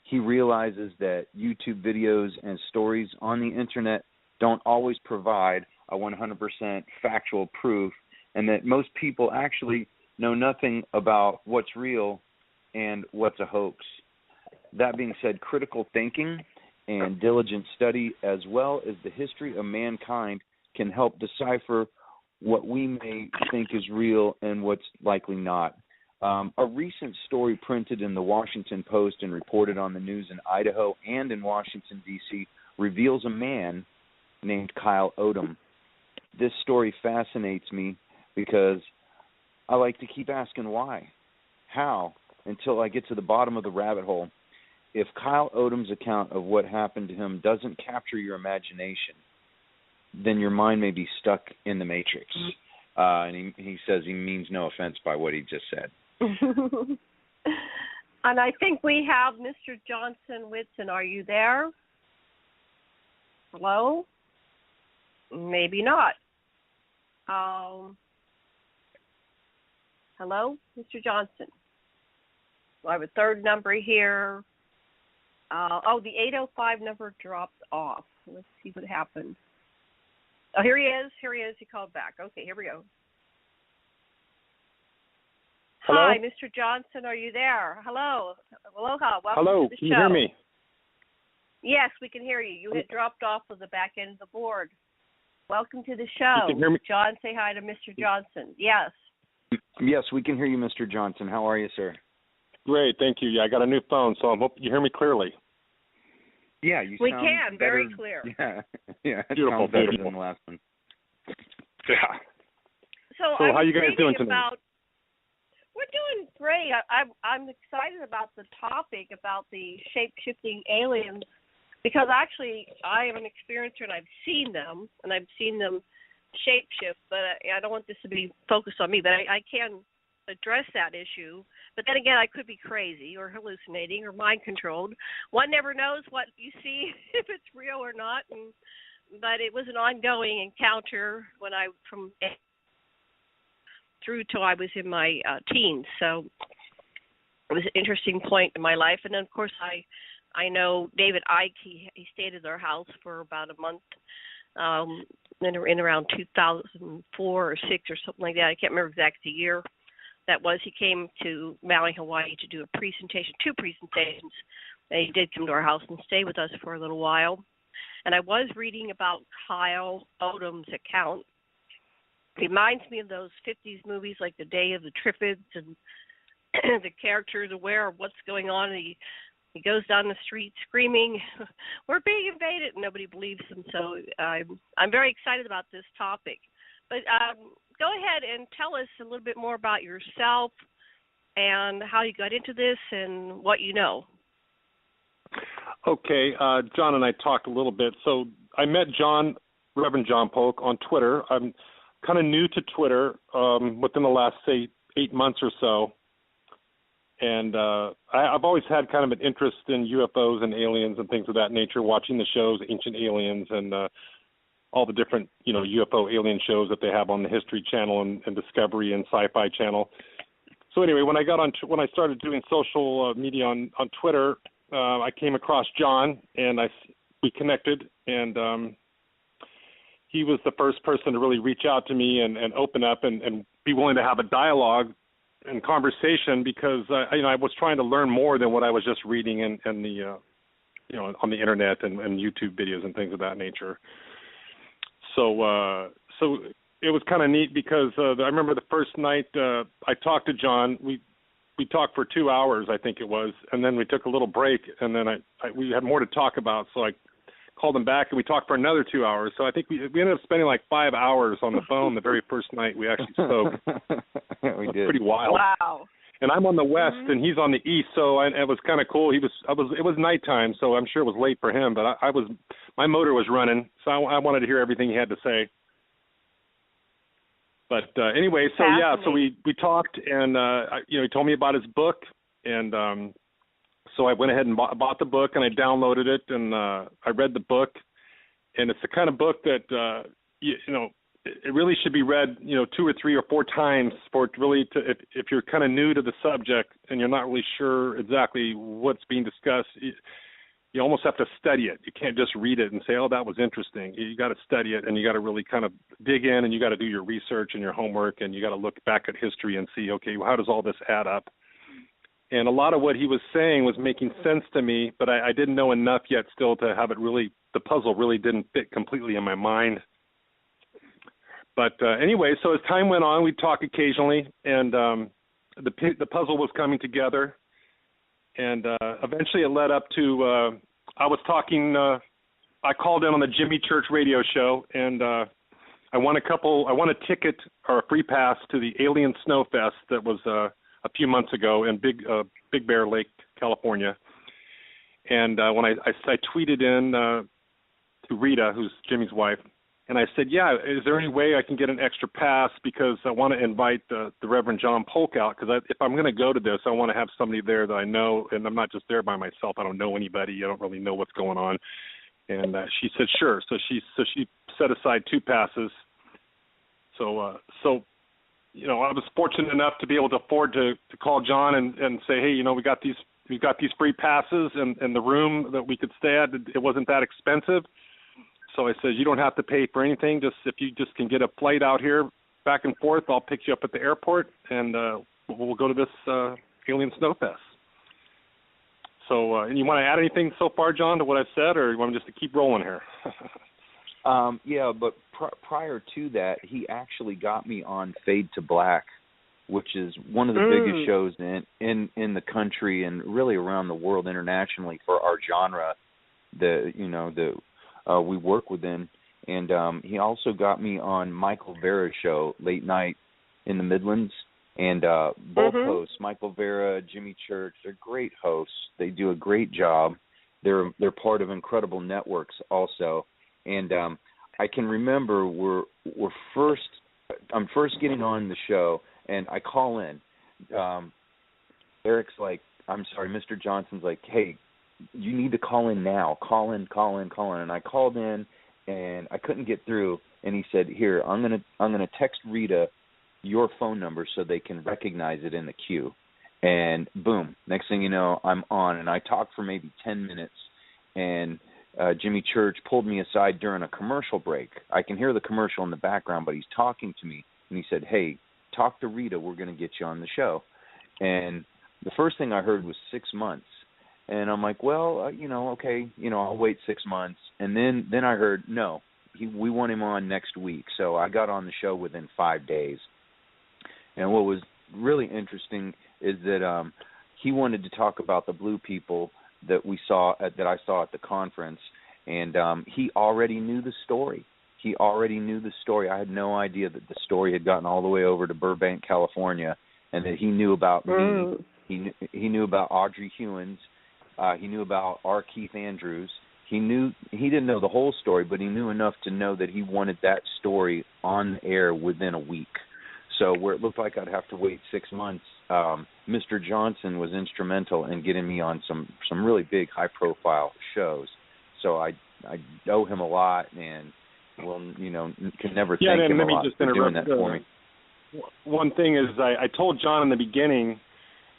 He realizes that YouTube videos and stories on the internet don't always provide a 100% factual proof, and that most people actually know nothing about what's real and what's a hoax. That being said, critical thinking and diligent study, as well as the history of mankind, can help decipher what we may think is real and what's likely not. A recent story printed in the Washington Post and reported on the news in Idaho and in Washington, D.C., reveals a man named Kyle Odom. This story fascinates me because I like to keep asking why, how, until I get to the bottom of the rabbit hole. If Kyle Odom's account of what happened to him doesn't capture your imagination, then your mind may be stuck in the Matrix. And he says he means no offense by what he just said. And I think we have Mr. Johnston Whitson. Are you there? Hello? Maybe not. Hello, Mr. Johnston. I have a third number here. The 805 number dropped off. Let's see what happened. Oh, here he is. He called back. Okay, here we go. Hello? Hi, Mr. Johnston. Are you there? Hello. Aloha. Welcome Hello. to the show. Can you hear me? Yes, we can hear you. You had dropped off of the back end of the board. Welcome to the show. You can hear me? John, say hi to Mr. Johnston. Yes. Yes, we can hear you, Mr. Johnston. How are you, sir? Great, thank you. Yeah, I got a new phone, so I hope you hear me clearly. Yeah, you we sound can, better. very clear. Yeah, it Beautiful, sounds better beautiful. than the last one. Yeah. So how you guys doing tonight? We're doing great. I'm excited about the topic about the shape-shifting aliens because actually I am an experiencer and I've seen them shape-shift, but I don't want this to be focused on me, but I can address that issue. But then again, I could be crazy or hallucinating or mind-controlled. One never knows what you see, if it's real or not. But it was an ongoing encounter from through till I was in my teens. So it was an interesting point in my life. And then, of course, I know David Icke. He stayed at our house for about a month in around 2004 or 6 or something like that. I can't remember exactly the year that was. He came to Maui, Hawaii to do two presentations. And he did come to our house and stay with us for a little while. And I was reading about Kyle Odom's account. It reminds me of those 50s movies like The Day of the Triffids, and the character is aware of what's going on. And he goes down the street screaming, "We're being invaded," and nobody believes him. So I'm very excited about this topic. But go ahead and tell us a little bit more about yourself and how you got into this and what you know. Okay, John and I talked a little bit. So I met Reverend John Polk, on Twitter. I'm kind of new to Twitter within the last, say, 8 months or so. And I've always had kind of an interest in UFOs and aliens and things of that nature, watching the shows, Ancient Aliens, and all the different, UFO alien shows that they have on the History Channel and Discovery and Sci-Fi Channel. So anyway, when I started doing social media on Twitter, I came across John, and we connected, and he was the first person to really reach out to me and open up and be willing to have a dialogue in conversation because I was trying to learn more than what I was just reading in the on the internet and YouTube videos and things of that nature. So it was kind of neat because I remember the first night I talked to John. We talked for 2 hours, I think it was, and then we took a little break, and then we had more to talk about, so I called him back, and we talked for another 2 hours. So I think we ended up spending like 5 hours on the phone the very first night we actually spoke. We did. Pretty wild. Wow. And I'm on the west, and he's on the east, so it was kind of cool. It was nighttime, so I'm sure it was late for him, but my motor was running, so I wanted to hear everything he had to say. But anyway, so yeah, so we talked, and he told me about his book, and so I went ahead and bought the book, and I downloaded it, and I read the book, and it's the kind of book that it really should be read 2 or 3 or 4 times for it really to, if you're kind of new to the subject and you're not really sure exactly what's being discussed. You almost have to study it. You can't just read it and say, oh, that was interesting. You got to study it, and you got to really kind of dig in, and you got to do your research and your homework, and you got to look back at history and see, okay, well, how does all this add up? And a lot of what he was saying was making sense to me, but I didn't know enough yet still to have it really, the puzzle really didn't fit completely in my mind. But anyway, so as time went on, we'd talk occasionally, and the puzzle was coming together. And eventually it led up to I was talking. I called in on the Jimmy Church radio show, and I won a ticket or a free pass to the Alien Snow Fest that was a few months ago in Big Bear Lake, California. And when I tweeted in to Rita, who's Jimmy's wife, and I said, yeah, is there any way I can get an extra pass because I want to invite the Reverend John Polk out because if I'm going to go to this, I want to have somebody there that I know, and I'm not just there by myself. I don't know anybody. I don't really know what's going on. And she said, sure. So she set aside 2 passes. So I was fortunate enough to be able to afford to call John and say, hey, we got these free passes, and the room that we could stay at, it wasn't that expensive. So I said, you don't have to pay for anything. Just if you just can get a flight out here back and forth, I'll pick you up at the airport, and we'll go to this Alien Snowfest. So, and you want to add anything so far, John, to what I've said, or you want me just to keep rolling here? Yeah, but prior to that, he actually got me on Fade to Black, which is one of the biggest shows in the country and really around the world internationally for our genre. We work within, and he also got me on Michael Vera's show late night in the Midlands, and both hosts, Michael Vera, Jimmy Church, they're great hosts. They do a great job. They're part of incredible networks also, and I can remember I'm first getting on the show, and I call in. Eric's like, I'm sorry, Mr. Johnson's like, hey, you need to call in now. Call in. And I called in, and I couldn't get through. And he said, here, I'm gonna text Rita your phone number so they can recognize it in the queue. And boom, next thing you know, I'm on. And I talked for maybe 10 minutes, and Jimmy Church pulled me aside during a commercial break. I can hear the commercial in the background, but he's talking to me. And he said, hey, talk to Rita. We're going to get you on the show. And the first thing I heard was 6 months. And I'm like, well, okay, I'll wait 6 months. And then I heard, no, we want him on next week. So I got on the show within 5 days. And what was really interesting is that he wanted to talk about the blue people that I saw at the conference. And he already knew the story. I had no idea that the story had gotten all the way over to Burbank, California, and that he knew about me. He knew about Audrey Hewins. He knew about R. Keith Andrews. He didn't know the whole story, but he knew enough to know that he wanted that story on the air within a week. So where it looked like I'd have to wait 6 months, Mr. Johnson was instrumental in getting me on some really big, high-profile shows. So I owe him a lot, and can never thank him a lot for doing that for me. One thing is, I told John in the beginning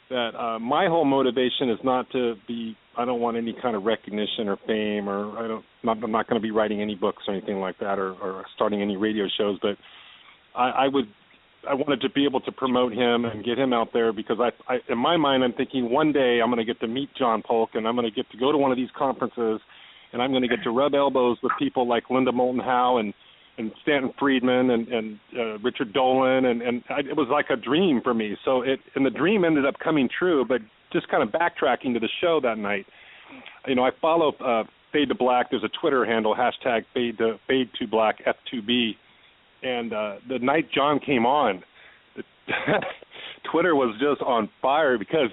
that my whole motivation is not to be. I don't want any kind of recognition or fame, or I'm not going to be writing any books or anything like that, or starting any radio shows. But I would I wanted to be able to promote him and get him out there because I in my mind, I'm thinking one day I'm going to get to meet John Polk and I'm going to get to go to one of these conferences and I'm going to get to rub elbows with people like Linda Moulton Howe and Stanton Friedman and Richard Dolan. It was like a dream for me. So the dream ended up coming true, but just kind of backtracking to the show that night. You know, I follow Fade to Black. There's a Twitter handle, hashtag Fade to Black F2B. And the night John came on, Twitter was just on fire because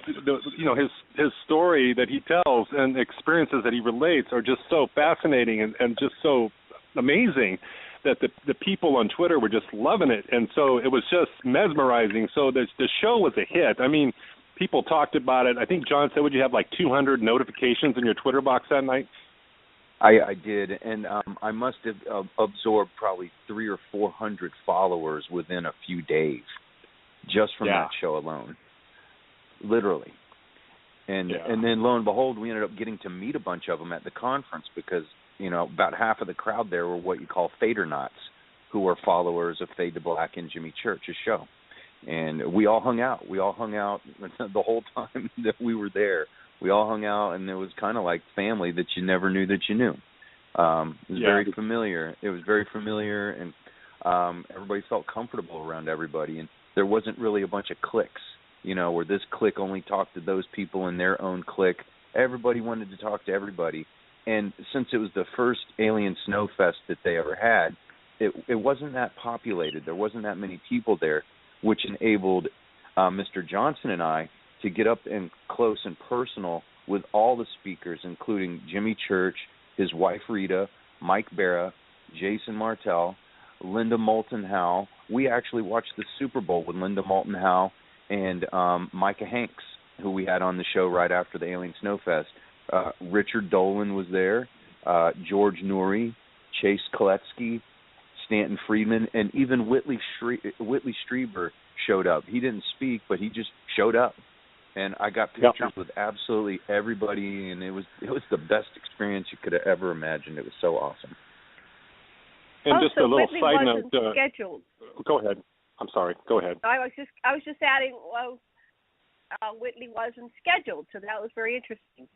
his story that he tells and experiences that he relates are just so fascinating and just so amazing that the people on Twitter were just loving it. And so it was just mesmerizing. So the show was a hit. I mean, people talked about it. I think John said, would you have like 200 notifications in your Twitter box that night? I did, and I must have absorbed probably 300 or 400 followers within a few days, just from that show alone, literally. And then lo and behold, we ended up getting to meet a bunch of them at the conference because about half of the crowd there were what you call Fadernauts, who were followers of Fade to Black and Jimmy Church's show, and we all hung out. We all hung out the whole time that we were there. We all hung out, and it was kind of like family that you never knew that you knew. It was very familiar. It was very familiar, and everybody felt comfortable around everybody. And there wasn't really a bunch of cliques, where this clique only talked to those people in their own clique. Everybody wanted to talk to everybody. And since it was the first Alien Snowfest that they ever had, it wasn't that populated. There wasn't that many people there, which enabled Mr. Johnston and I to get up and close and personal with all the speakers, including Jimmy Church, his wife Rita, Mike Barra, Jason Martell, Linda Moulton Howe. We actually watched the Super Bowl with Linda Moulton Howe and Micah Hanks, who we had on the show right after the Alien Snowfest. Richard Dolan was there, George Noory, Chase Koletsky, Stanton Friedman, and even Whitley Strieber showed up. He didn't speak, but he just showed up. And I got pictures with absolutely everybody, and it was the best experience you could have ever imagined. It was so awesome. And just a little Whitley side wasn't note. Scheduled. Go ahead. I'm sorry. Go ahead. I was just adding. Well, Whitley wasn't scheduled, so that was very interesting.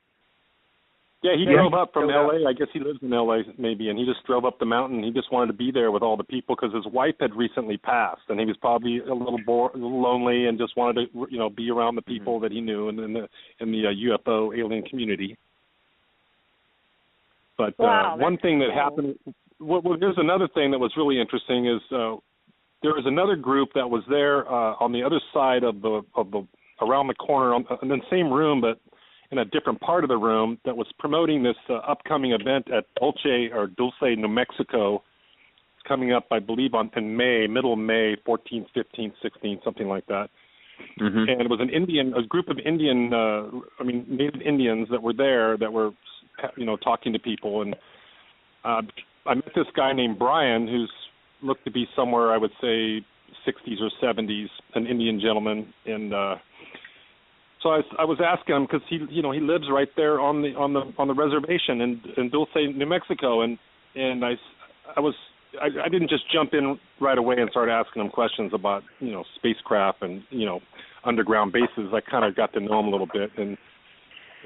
Yeah, he drove up from L.A. I guess he lives in L.A. maybe, and he just drove up the mountain. He just wanted to be there with all the people because his wife had recently passed, and he was probably a little lonely, and just wanted to, be around the people that he knew in the UFO alien community. But one thing that happened. Well, there's another thing that was really interesting is there was another group that was there on the other side of the around the corner in the same room, but in a different part of the room that was promoting this upcoming event at Dulce, New Mexico. It's coming up, I believe, in May, middle of May, 14th, 15th, 16th, something like that. Mm-hmm. And it was a group of Native Indians that were there that were, talking to people. And I met this guy named Brian, who's looked to be somewhere, I would say, 60s or 70s, an Indian gentleman, and so I was asking him because he lives right there on the reservation in Dulce, New Mexico, and I didn't just jump in right away and start asking him questions about spacecraft and underground bases. I kind of got to know him a little bit, and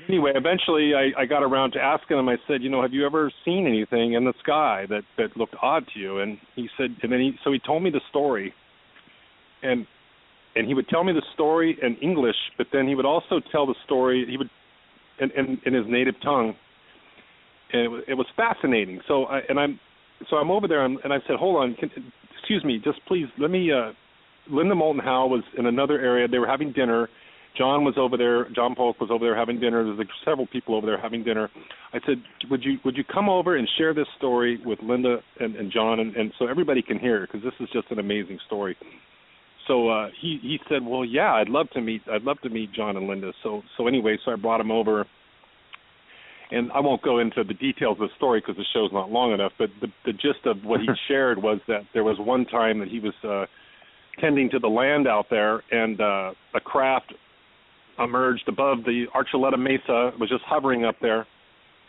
anyway, eventually I got around to asking him. I said, have you ever seen anything in the sky that looked odd to you? And he said, and then he told me the story, and he would tell me the story in English, but then he would also tell the story in his native tongue, and it was fascinating. So I'm over there, and I said, hold on, excuse me, just please let me. Linda Moulton Howe was in another area. They were having dinner. John was over there. John Polk was over there having dinner. There's like several people over there having dinner. I said, would you come over and share this story with Linda and John, and so everybody can hear it, because this is just an amazing story. So he said, well, yeah, I'd love to meet John and Linda. So anyway, I brought him over, and I won't go into the details of the story because the show's not long enough. But the gist of what he shared was that there was one time that he was tending to the land out there, and a craft emerged above the Archuleta Mesa. It was just hovering up there,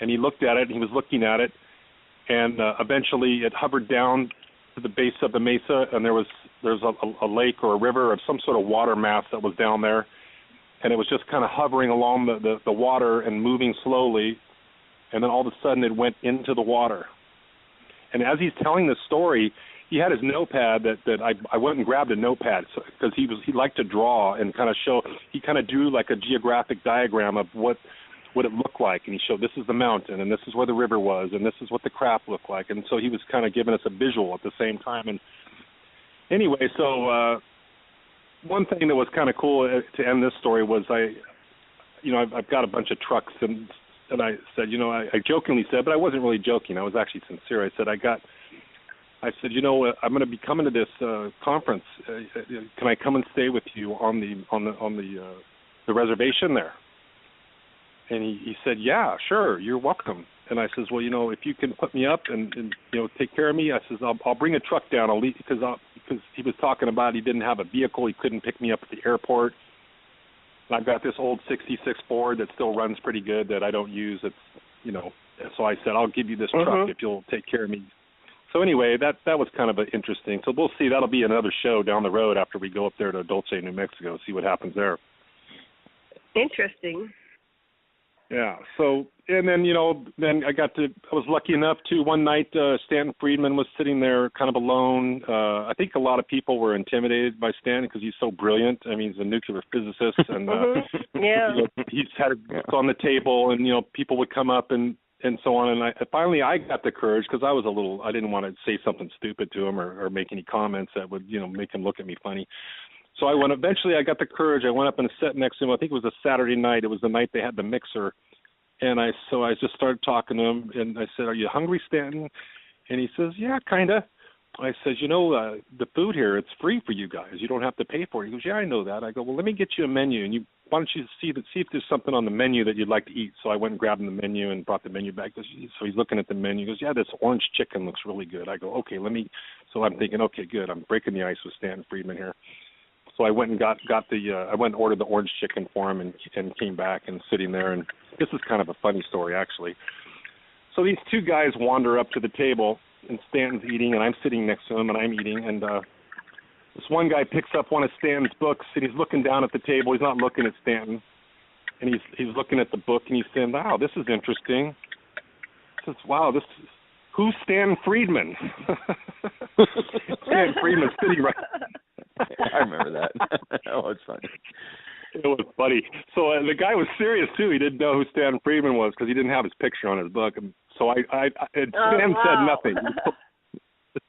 and he looked at it. And he was looking at it, and eventually it hovered down to the base of the mesa, and there was there's a lake or a river of some sort of water mass that was down there, and it was just kind of hovering along the water and moving slowly, and then all of a sudden it went into the water. And as he's telling this story, he had his notepad that I went and grabbed a notepad because he liked to draw and kind of show. He kind of drew like a geographic diagram of what it looked like, and he showed this is the mountain and this is where the river was and this is what the craft looked like, and so he was kind of giving us a visual at the same time. And anyway, so one thing that was kind of cool to end this story was I've got a bunch of trucks, and I said, I jokingly said, but I wasn't really joking. I was actually sincere. I said, I'm going to be coming to this conference. Can I come and stay with you on the reservation there? And he said, yeah, sure, you're welcome. And I says, well, if you can put me up and take care of me, I says, I'll bring a truck down. I'll leave because he was talking about he didn't have a vehicle. He couldn't pick me up at the airport. And I've got this old 66 Ford that still runs pretty good that I don't use. It's, so I said, I'll give you this truck if you'll take care of me. So anyway, that was kind of interesting. So we'll see. That'll be another show down the road after we go up there to Dulce, New Mexico, see what happens there. Interesting. Yeah. So, and then, then I was lucky enough to one night, Stanton Friedman was sitting there kind of alone. I think a lot of people were intimidated by Stanton because he's so brilliant. I mean, he's a nuclear physicist, and he's had it on the table, and, people would come up and so on. And finally I got the courage because I didn't want to say something stupid to him or make any comments that would, make him look at me funny. So eventually I got the courage. I went up and sat next to him. I think it was a Saturday night. It was the night they had the mixer. And I just started talking to him, and I said, are you hungry, Stanton? And he says, yeah, kind of. I said, the food here, it's free for you guys. You don't have to pay for it. He goes, yeah, I know that. I go, well, let me get you a menu, and why don't you see if there's something on the menu that you'd like to eat. So I went and grabbed him the menu and brought the menu back. So he's looking at the menu. He goes, yeah, this orange chicken looks really good. I go, okay, so I'm thinking, okay, good. I'm breaking the ice with Stanton Friedman here. So I went and I went and ordered the orange chicken for him and came back and sitting there. And this is kind of a funny story, actually. So these two guys wander up to the table, and Stanton's eating, and I'm sitting next to him, and I'm eating. And this one guy picks up one of Stanton's books, and he's looking down at the table. He's not looking at Stanton. And he's looking at the book, and he's saying, wow, this is interesting. He says, wow, who's Stanton Friedman? Stanton Friedman's sitting right I remember that. Oh, it's funny. It was funny. So the guy was serious too. He didn't know who Stanton Friedman was because he didn't have his picture on his book. And so Stan said nothing.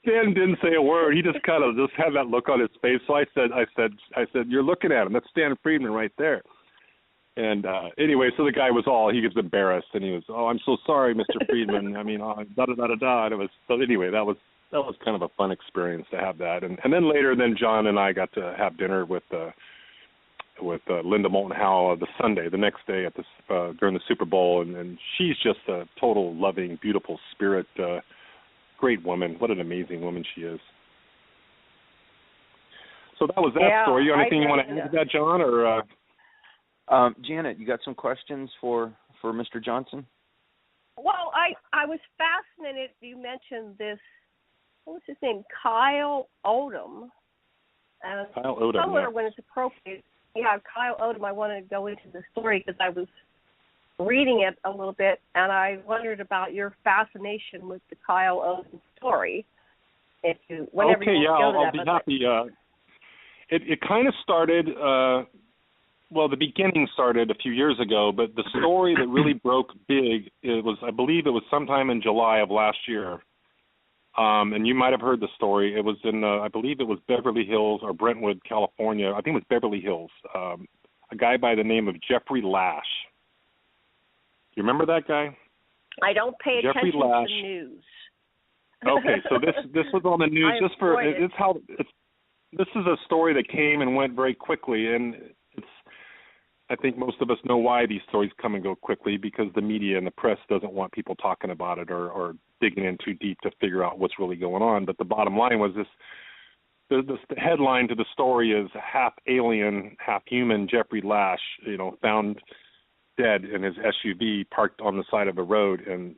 Stan didn't say a word. He just kind of had that look on his face. So I said, you're looking at him. That's Stanton Friedman right there. And anyway, so the guy was he was embarrassed, and he was, I'm so sorry, Mr. Friedman. I mean, da da da da da. And it was so anyway. That was kind of a fun experience to have that. And then later, John and I got to have dinner with Linda Moulton Howe the next day at during the Super Bowl, and she's just a total loving, beautiful spirit, great woman. What an amazing woman she is. So that was that story. You have anything you want to add to that, John, or? Janet, you got some questions for Mr. Johnston? Well, I was fascinated. You mentioned this. What was his name? Kyle Odom. Kyle Odom. Somewhere when it's appropriate. Yeah, Kyle Odom. I wanted to go into the story because I was reading it a little bit, and I wondered about your fascination with the Kyle Odom story. I'll be happy. It kind of started. The beginning started a few years ago, but the story that really broke big, I believe it was sometime in July of last year. And you might have heard the story. It was in, I believe it was Beverly Hills or Brentwood, California. I think it was Beverly Hills. A guy by the name of Jeffrey Lash. Do you remember that guy? I don't pay Jeffrey attention Lash. to the news. Okay, so this was on the news this is a story that came and went very quickly, and I think most of us know why these stories come and go quickly, because the media and the press doesn't want people talking about it or digging in too deep to figure out what's really going on. But the bottom line was the headline to the story is half alien, half human Jeffrey Lash, found dead in his SUV parked on the side of a road in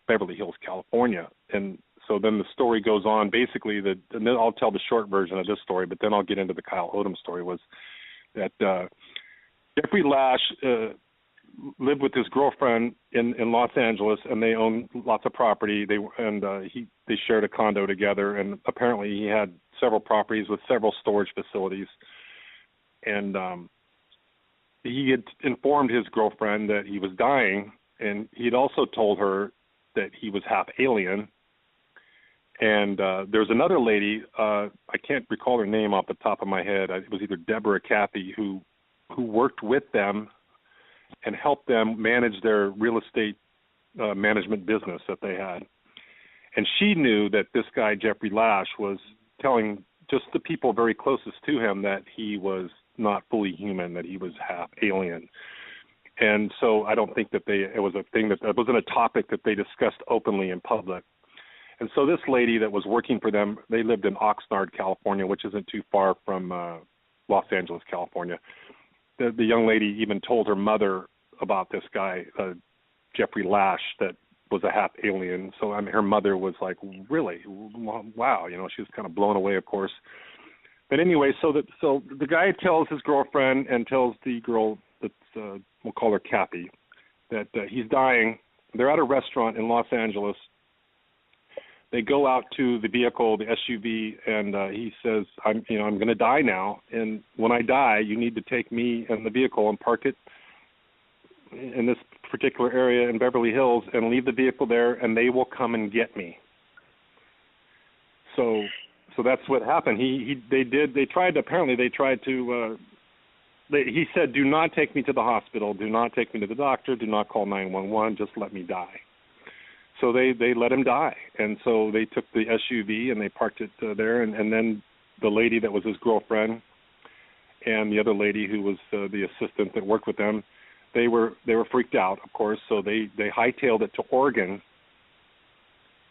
Beverly Hills, California. And So then the story goes on. Basically, and then I'll tell the short version of this story, but then I'll get into the Kyle Odom story, was that Jeffrey Lash lived with his girlfriend in Los Angeles, and they owned lots of property. They shared a condo together, and apparently he had several properties with several storage facilities. And he had informed his girlfriend that he was dying, and he had also told her that he was half alien. And there's another lady, I can't recall her name off the top of my head. It was either Deborah or Kathy, who worked with them and helped them manage their real estate management business that they had. And she knew that this guy, Jeffrey Lash, was telling just the people very closest to him that he was not fully human, that he was half alien. And so I don't think that it was a thing that wasn't a topic that they discussed openly in public. And so this lady that was working for them, they lived in Oxnard, California, which isn't too far from Los Angeles, California. The young lady even told her mother about this guy, Jeffrey Lash, that was a half alien. So I mean, her mother was like, really? Wow. She was kind of blown away, of course. But anyway, so the guy tells his girlfriend and tells the girl that we'll call her Kathy, that he's dying. They're at a restaurant in Los Angeles. They go out to the vehicle, the SUV, and he says, I'm going to die now, and when I die, you need to take me and the vehicle and park it in this particular area in Beverly Hills and leave the vehicle there, and they will come and get me. So that's what happened. He said, do not take me to the hospital, do not take me to the doctor, do not call 911, just let me die. So they let him die, and so they took the SUV and they parked it there, and then the lady that was his girlfriend and the other lady who was the assistant that worked with them, they were freaked out, of course. So they hightailed it to Oregon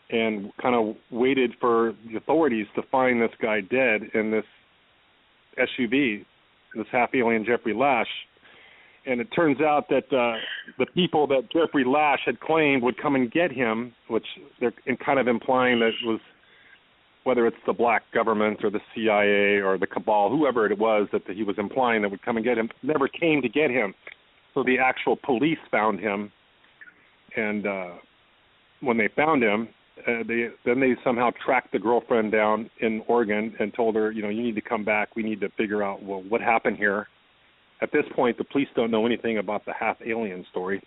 and kind of waited for the authorities to find this guy dead in this SUV, this half alien Jeffrey Lash. And it turns out that the people that Jeffrey Lash had claimed would come and get him, which they're kind of implying that it was, whether it's the black government or the CIA or the cabal, whoever it was that he was implying that would come and get him, never came to get him. So the actual police found him, and when they found him, they somehow tracked the girlfriend down in Oregon and told her, you need to come back. We need to figure out, what happened here. At this point, the police don't know anything about the half-alien story.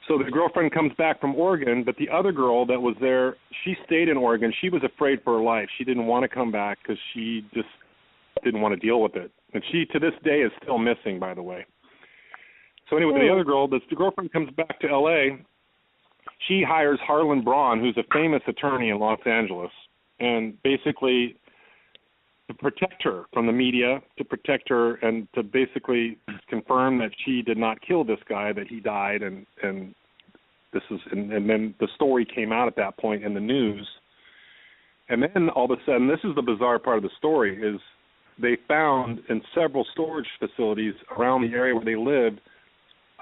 So the girlfriend comes back from Oregon, but the other girl that was there, she stayed in Oregon. She was afraid for her life. She didn't want to come back because she just didn't want to deal with it. And she, to this day, is still missing, by the way. So anyway, the other girl, the girlfriend comes back to L.A. She hires Harlan Braun, who's a famous attorney in Los Angeles, and basically to protect her from the media, to protect her, and to basically confirm that she did not kill this guy, that he died, and then the story came out at that point in the news. And then all of a sudden, this is the bizarre part of the story, is they found in several storage facilities around the area where they lived,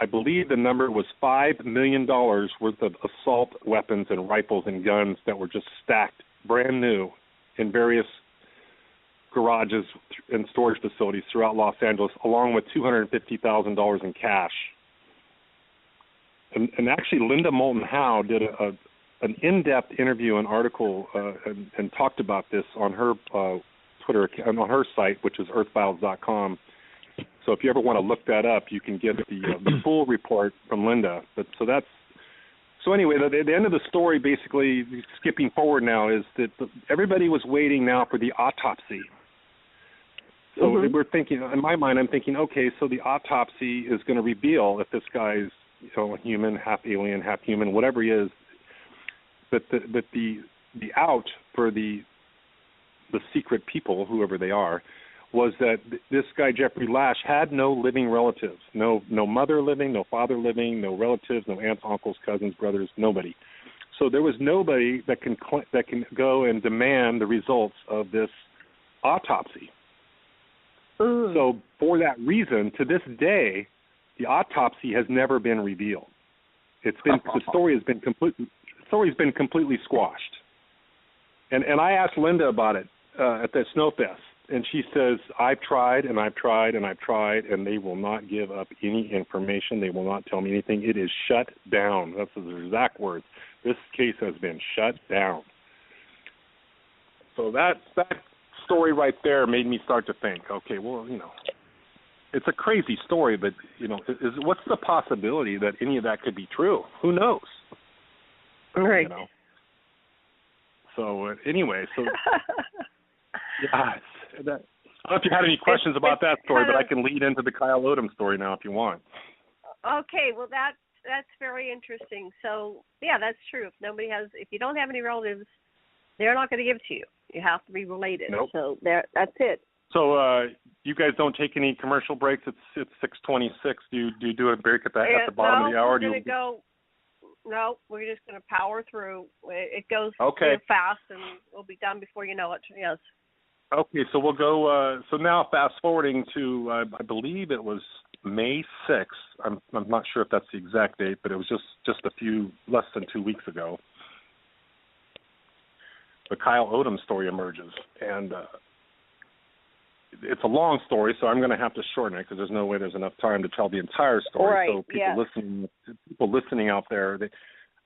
I believe the number was $5 million worth of assault weapons and rifles and guns that were just stacked brand new in various garages and storage facilities throughout Los Angeles, along with $250,000 in cash. And actually, Linda Moulton Howe did an in-depth interview and article and talked about this on her Twitter, on her site, which is earthfiles.com. So if you ever want to look that up, you can get the full report from Linda. So anyway, the end of the story, basically, skipping forward now, is that everybody was waiting now for the autopsy. So we're thinking, in my mind, I'm thinking, okay, so the autopsy is going to reveal if this guy's human, half alien, half human, whatever he is. But the out for the secret people, whoever they are, was that this guy, Jeffrey Lash, had no living relatives, no mother living, no father living, no relatives, no aunts, uncles, cousins, brothers, nobody. So there was nobody that can go and demand the results of this autopsy. So for that reason, to this day, the autopsy has never been revealed. The story has been completely squashed. And I asked Linda about it at the Snowfest, and she says, I've tried, and I've tried, and I've tried, and they will not give up any information. They will not tell me anything. It is shut down. That's the exact words. This case has been shut down. So that story right there made me start to think, okay, well, it's a crazy story, but, what's the possibility that any of that could be true? Who knows? Right. So, anyway, yeah, I don't know if you had any questions about that story, but I can lead into the Kyle Odom story now if you want. Okay, well, that's very interesting. So, yeah, that's true. If you don't have any relatives, they're not going to give it to you. You have to be related. Nope. So that's it. So you guys don't take any commercial breaks? It's 6:26. Do you do a break at the bottom of the hour? No, we're just going to power through. It goes fast, and we'll be done before you know it. Yes. Okay, so we'll go. So now, fast forwarding to I believe it was May 6th. I'm not sure if that's the exact date, but it was just less than 2 weeks ago. The Kyle Odom story emerges, and it's a long story, so I'm going to have to shorten it because there's no way there's enough time to tell the entire story. Right, so people listening out there,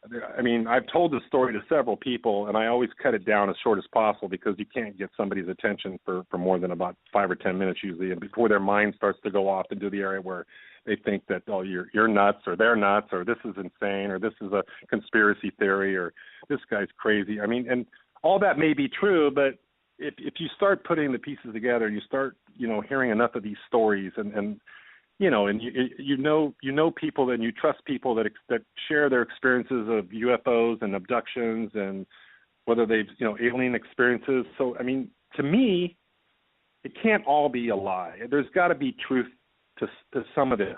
I've told this story to several people, and I always cut it down as short as possible because you can't get somebody's attention for more than about 5 or 10 minutes usually, and before their mind starts to go off into the area where they think that, oh, you're nuts, or they're nuts, or this is insane, or this is a conspiracy theory, or this guy's crazy. And all that may be true, but if you start putting the pieces together, you start, hearing enough of these stories, and you know people, and you trust people that share their experiences of UFOs and abductions, and whether they've alien experiences. So to me, it can't all be a lie. There's got to be truth to some of this.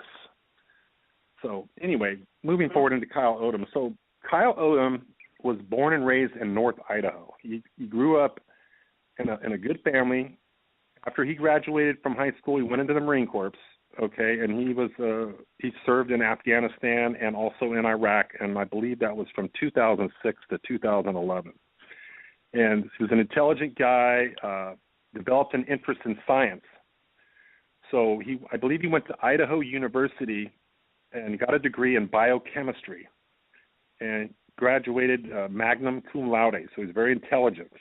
So anyway, moving forward into Kyle Odom. So Kyle Odom was born and raised in North Idaho. He grew up in a good family. After he graduated from high school, he went into the Marine Corps, and he served in Afghanistan and also in Iraq, and I believe that was from 2006 to 2011. And he was an intelligent guy, developed an interest in science. So I believe he went to Idaho University and got a degree in biochemistry and graduated magna cum laude, so he's very intelligent.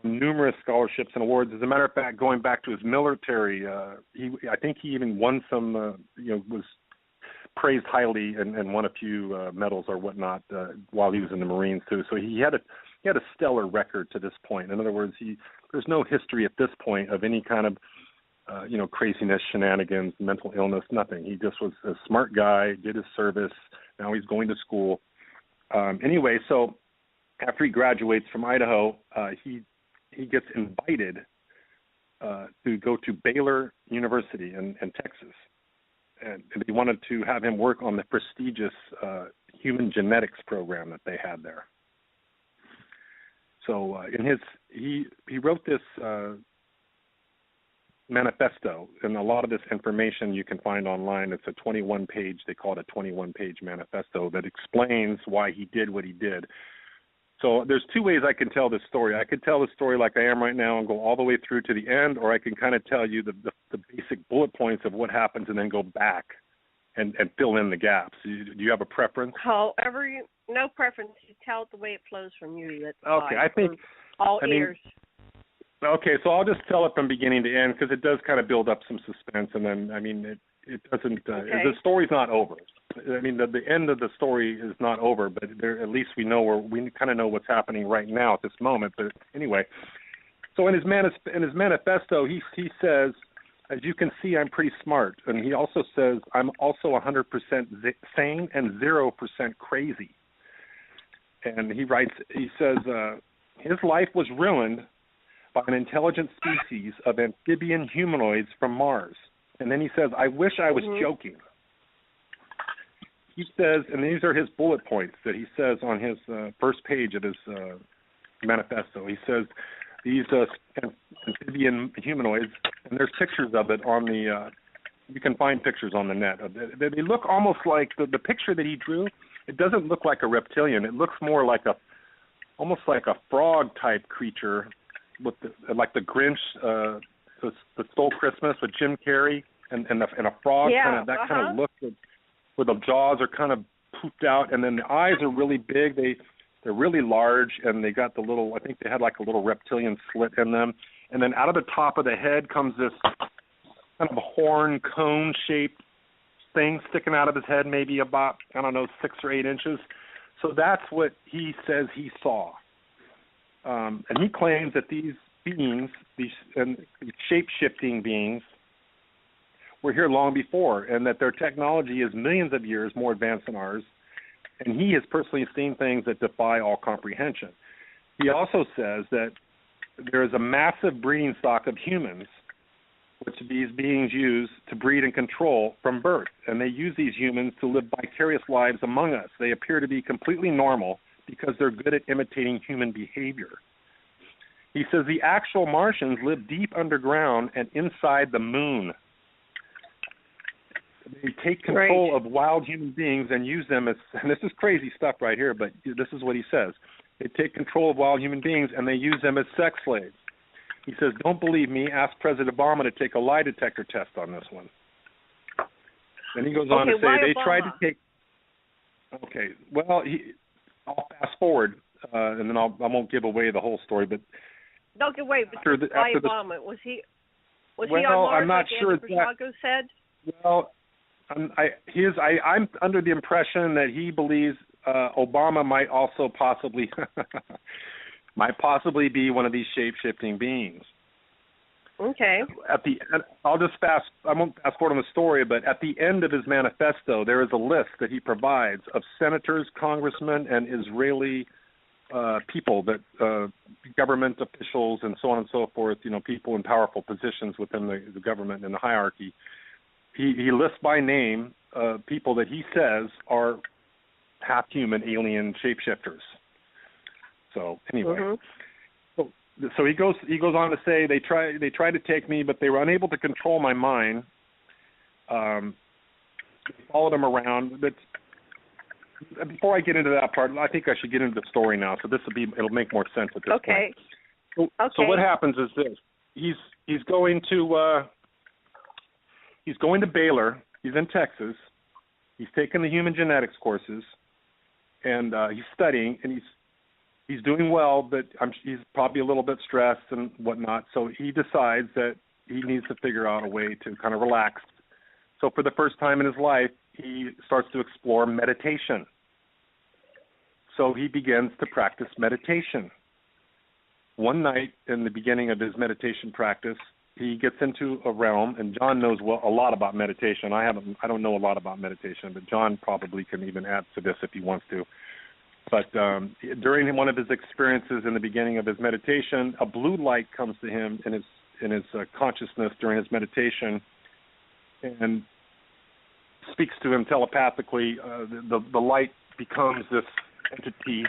Won numerous scholarships and awards. As a matter of fact, going back to his military, I think he even won some, was praised highly and won a few medals or whatnot while he was in the Marines too. So he had a stellar record to this point. In other words, there's no history at this point of any kind of craziness, shenanigans, mental illness, nothing. He just was a smart guy, did his service. Now he's going to school. Anyway, so after he graduates from Idaho, he gets invited to go to Baylor University in Texas, and they wanted to have him work on the prestigious human genetics program that they had there. So he wrote this manifesto, and a lot of this information you can find online. It's a 21-page, they call it a 21-page manifesto that explains why he did what he did. So there's two ways I can tell this story. I could tell the story like I am right now and go all the way through to the end, or I can kind of tell you the basic bullet points of what happens and then go back and fill in the gaps. Do you have a preference? However, no preference. You tell it the way it flows from you. That's okay, fine. I think all ears. Okay, so I'll just tell it from beginning to end because it does kind of build up some suspense, and then it doesn't. The story's not over. The end of the story is not over, but at least we kind of know what's happening right now at this moment. But anyway, so in his manifesto, he says, as you can see, I'm pretty smart, and he also says I'm also 100% sane and 0% crazy. And he says his life was ruined by an intelligent species of amphibian humanoids from Mars. And then he says, I wish I was joking. He says, and these are his bullet points that he says on his first page of his manifesto. He says, these amphibian humanoids, and there's pictures of it on the, you can find pictures on the net. They look almost like, the picture that he drew, it doesn't look like a reptilian. It looks more like almost like a frog-type creature, with like the Grinch that stole Christmas with Jim Carrey, and a frog, kind of look, where the jaws are kind of pooped out, and then the eyes are really big. They're really large, and they got the little, I think they had like a little reptilian slit in them, and then out of the top of the head comes this kind of a horn cone-shaped thing sticking out of his head, maybe about, 6 or 8 inches. So that's what he says he saw. And he claims that these beings, these shape-shifting beings, were here long before, and that their technology is millions of years more advanced than ours, and he has personally seen things that defy all comprehension. He also says that there is a massive breeding stock of humans which these beings use to breed and control from birth, and they use these humans to live vicarious lives among us. They appear to be completely normal because they're good at imitating human behavior. He says the actual Martians live deep underground and inside the moon. They take control of wild human beings and use them as, and this is crazy stuff right here, but this is what he says. They take control of wild human beings and they use them as sex slaves. He says, don't believe me, ask President Obama to take a lie detector test on this one. Then he goes on to say they tried to take, I'll fast forward, and then I won't give away the whole story, but don't give away, but why Obama? Was he on Mars, I'm not sure Prashago said? Well, I'm under the impression that he believes Obama might also possibly be one of these shape-shifting beings. Okay. I won't fast forward on the story, but at the end of his manifesto, there is a list that he provides of senators, congressmen, and Israeli people, that government officials, and so on and so forth. People in powerful positions within the government and the hierarchy. He lists by name people that he says are half human, alien shapeshifters. So anyway, so he goes on to say they tried to take me, but they were unable to control my mind. They followed him around. But before I get into that part, I think I should get into the story now. So it'll make more sense at this point. So what happens is this: he's going to Baylor. He's in Texas. He's taking the human genetics courses, and he's studying, and he's doing well, but he's probably a little bit stressed and whatnot. So he decides that he needs to figure out a way to kind of relax. So for the first time in his life, he starts to explore meditation. So he begins to practice meditation. One night in the beginning of his meditation practice, he gets into a realm, and John knows a lot about meditation. I don't know a lot about meditation, but John probably can even add to this if he wants to. But during one of his experiences in the beginning of his meditation, a blue light comes to him in his consciousness during his meditation, and speaks to him telepathically. The light becomes this entity,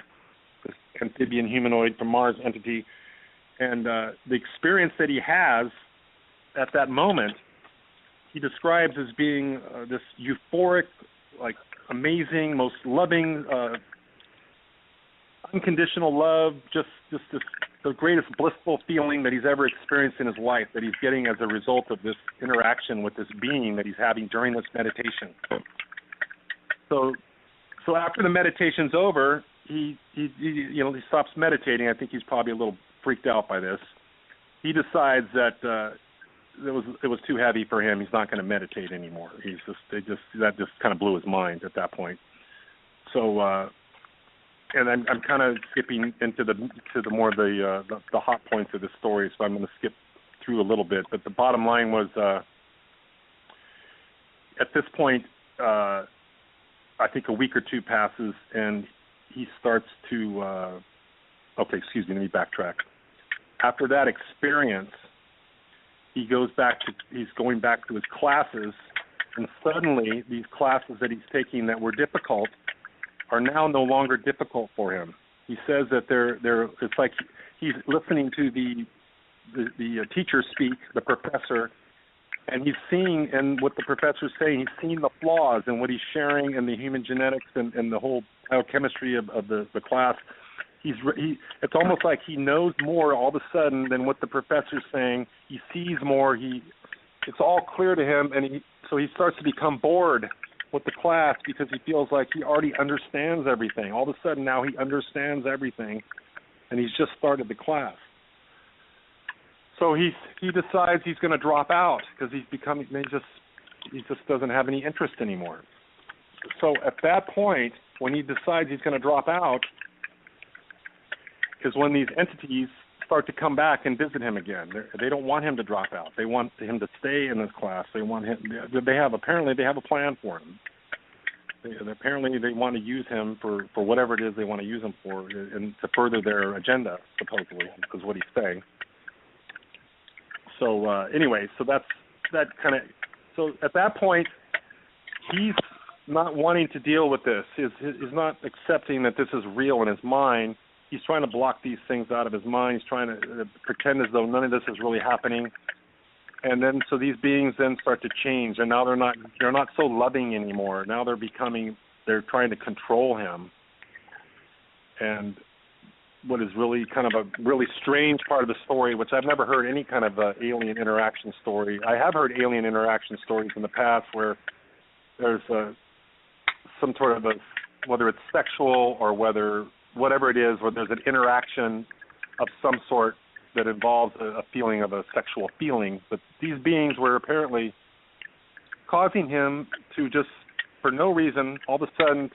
this amphibian humanoid from Mars entity, and the experience that he has at that moment, he describes as being this euphoric, like amazing, most loving, unconditional love, just the greatest blissful feeling that he's ever experienced in his life, that he's getting as a result of this interaction with this being that he's having during this meditation. So after the meditation's over, he stops meditating. I think he's probably a little freaked out by this. He decides that it was too heavy for him. He's not going to meditate anymore. That just kind of blew his mind at that point. So, and I'm kind of skipping into the more of the hot points of the story. So I'm going to skip through a little bit. But the bottom line was, at this point, I think a week or two passes, and he starts to. Let me backtrack. After that experience, he's going back to his classes, and suddenly these classes that he's taking that were difficult are now no longer difficult for him. He says that it's like he's listening to the teacher speak, the professor, and he's seeing, and what the professor's saying, he's seeing the flaws in what he's sharing in the human genetics and the whole biochemistry of the class. It's almost like he knows more all of a sudden than what the professor's saying. He sees more. It's all clear to him, and so he starts to become bored with the class because he feels like he already understands everything. All of a sudden now he understands everything, and he's just started the class. So he decides he's going to drop out because he just doesn't have any interest anymore. So at that point, when he decides he's going to drop out, is when these entities start to come back and visit him again. They don't want him to drop out. They want him to stay in this class. They want him. They have a plan for him. Apparently they want to use him for whatever it is they want to use him for, and to further their agenda, supposedly, is what he's saying. So anyway, so that's that kind of. So at that point, he's not wanting to deal with this. He's not accepting that this is real in his mind. He's trying to block these things out of his mind. He's trying to pretend as though none of this is really happening. And then so these beings then start to change, and now they're not so loving anymore. Now they're trying to control him. And what is really kind of a really strange part of the story, which I've never heard any kind of alien interaction story. I have heard alien interaction stories in the past where there's some sort of whether it's sexual or whatever it is, where there's an interaction of some sort that involves a feeling of a sexual feeling. But these beings were apparently causing him to just, for no reason, all of a sudden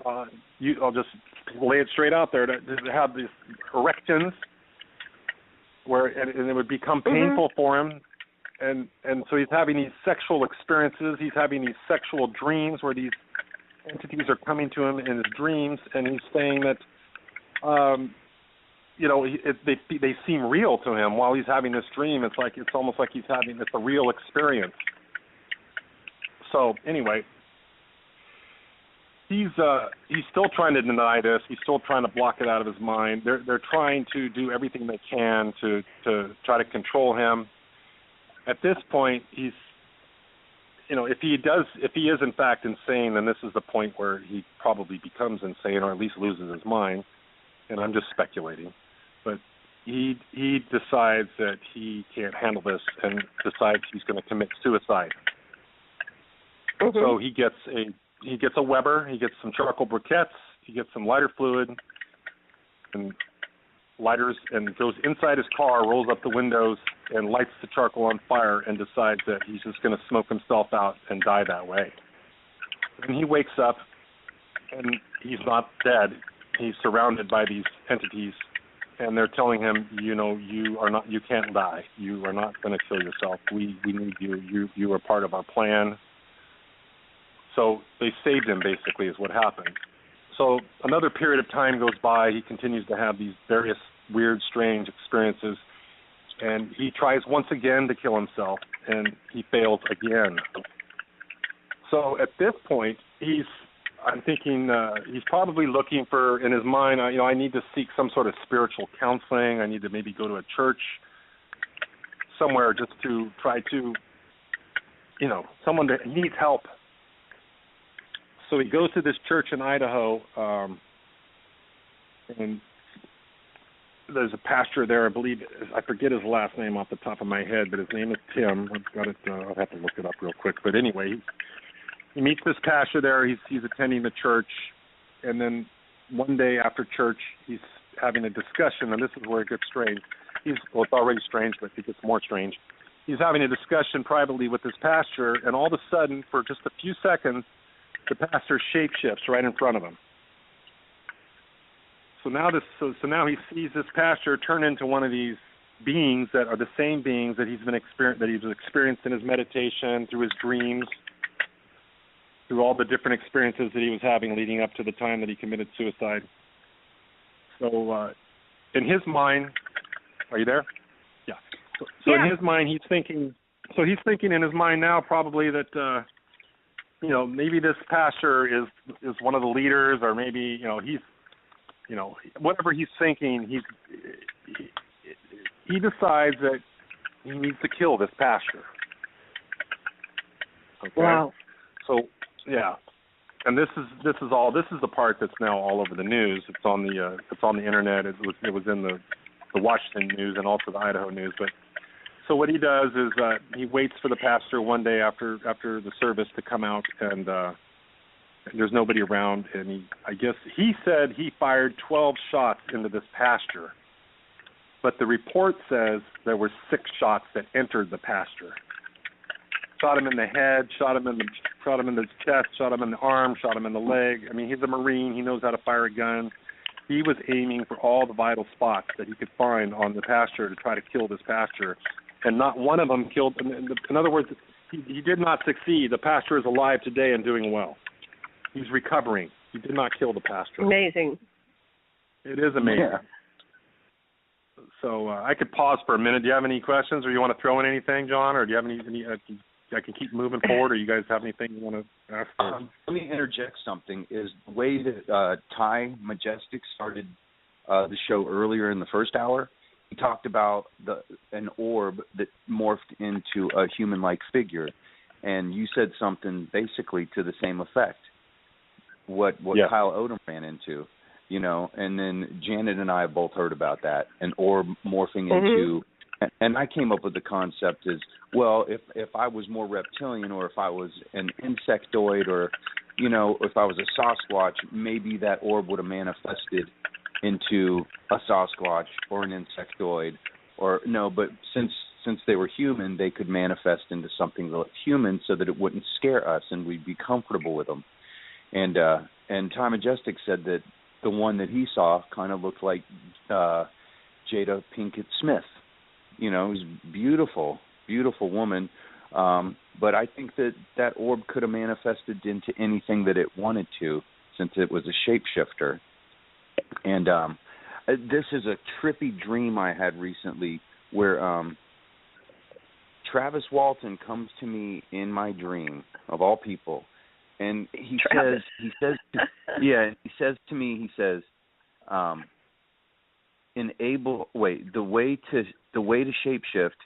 I'll just lay it straight out there, to have these erections and it would become painful for him. And so he's having these sexual experiences. He's having these sexual dreams where these entities are coming to him in his dreams, and he's saying that, they seem real to him while he's having this dream. It's almost like it's a real experience. So anyway, he's still trying to deny this. He's still trying to block it out of his mind. They're trying to do everything they can to try to control him. At this point, he's, if he is in fact insane, then this is the point where he probably becomes insane, or at least loses his mind. And I'm just speculating, but he decides that he can't handle this and decides he's going to commit suicide. Mm-hmm. So he gets a Weber, he gets some charcoal briquettes, he gets some lighter fluid and lighters, and goes inside his car, rolls up the windows, and lights the charcoal on fire, and decides that he's just going to smoke himself out and die that way. And he wakes up, and he's not dead. He's surrounded by these entities, and they're telling him, you can't die. You are not going to kill yourself. We need you. You are part of our plan. So they saved him, basically, is what happened. So another period of time goes by. He continues to have these various weird, strange experiences, and he tries once again to kill himself, and he fails again. So at this point, I'm thinking he's probably looking for, in his mind, I need to seek some sort of spiritual counseling. I need to maybe go to a church somewhere just to try to, someone that needs help. So he goes to this church in Idaho, and there's a pastor there, I believe. I forget his last name off the top of my head, but his name is Tim. I've got it. I'll have to look it up real quick. But anyway, he meets this pastor there. He's attending the church, and then one day after church, he's having a discussion, and this is where it gets strange. It's already strange, but it gets more strange. He's having a discussion privately with this pastor, and all of a sudden, for just a few seconds, the pastor shapeshifts right in front of him. So now he sees this pastor turn into one of these beings that are the same beings that he's experienced in his meditation, through his dreams, through all the different experiences that he was having leading up to the time that he committed suicide. So in his mind, are you there? Yeah. So yeah. In his mind, he's thinking in his mind now probably that maybe this pastor is one of the leaders, or maybe he's whatever he's thinking, he decides that he needs to kill this pastor. Okay. Wow. So yeah. And this is the part that's now all over the news. It's on the internet. It was in the Washington news and also the Idaho news. But so what he does is he waits for the pastor one day after the service to come out, and there's nobody around. And he said he fired 12 shots into this pasture, but the report says there were 6 shots that entered the pasture. Shot him in the head, shot him in the chest, shot him in the arm, shot him in the leg. I mean, he's a Marine. He knows how to fire a gun. He was aiming for all the vital spots that he could find on the pasture to try to kill this pasture, and not one of them killed. In other words, he did not succeed. The pasture is alive today and doing well. He's recovering. He did not kill the pasture. Amazing. It is amazing. Yeah. So I could pause for a minute. Do you have any questions, or you want to throw in anything, John, or do you have any I can keep moving forward, or you guys have anything you want to ask? Let me interject something. Is the way that Ty Majestic started the show earlier in the first hour, he talked about an orb that morphed into a human-like figure, and you said something basically to the same effect. What Kyle Odom ran into, and then Janet and I have both heard about that, an orb morphing into. And I came up with the concept as, well, if I was more reptilian, or if I was an insectoid, or, if I was a Sasquatch, maybe that orb would have manifested into a Sasquatch or an insectoid. Or no, but since they were human, they could manifest into something that looked human so that it wouldn't scare us and we'd be comfortable with them. And Ty Majestic said that the one that he saw kind of looked like Jada Pinkett Smith. It was beautiful, beautiful woman. But I think that orb could have manifested into anything that it wanted to, since it was a shapeshifter. And this is a trippy dream I had recently where Travis Walton comes to me in my dream, of all people. And he says to me, the way to shapeshift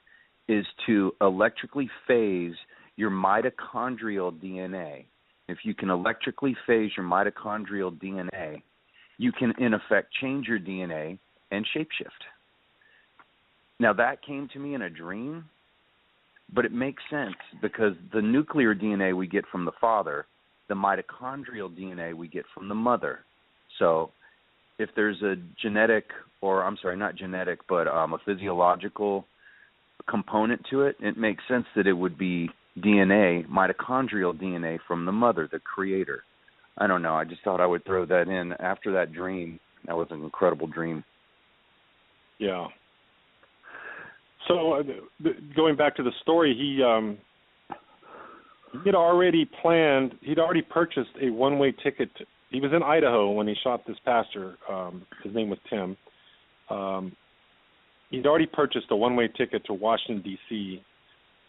is to electrically phase your mitochondrial DNA. If you can electrically phase your mitochondrial DNA, you can in effect change your DNA and shapeshift. Now that came to me in a dream, but it makes sense because the nuclear DNA we get from the father, the mitochondrial DNA we get from the mother. So if there's a a physiological component to it, it makes sense that it would be DNA, mitochondrial DNA from the mother, the creator. I don't know. I just thought I would throw that in after that dream. That was an incredible dream. Yeah. So going back to the story, he had already purchased a one-way ticket. He was in Idaho when he shot this pastor. His name was Tim. He'd already purchased a one-way ticket to Washington, D.C.,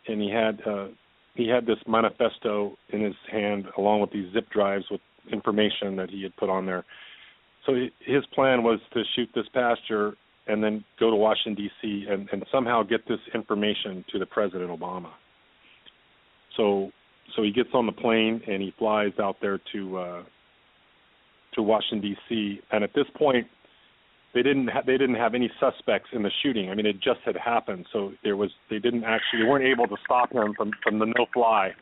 and he had this manifesto in his hand along with these zip drives with information that he had put on there. So his plan was to shoot this pastor and then go to Washington, D.C., and somehow get this information to the President Obama. So he gets on the plane and he flies out there to Washington, D.C., and at this point, they didn't have any suspects in the shooting. I mean, it just had happened, so they weren't able to stop him from the no-fly.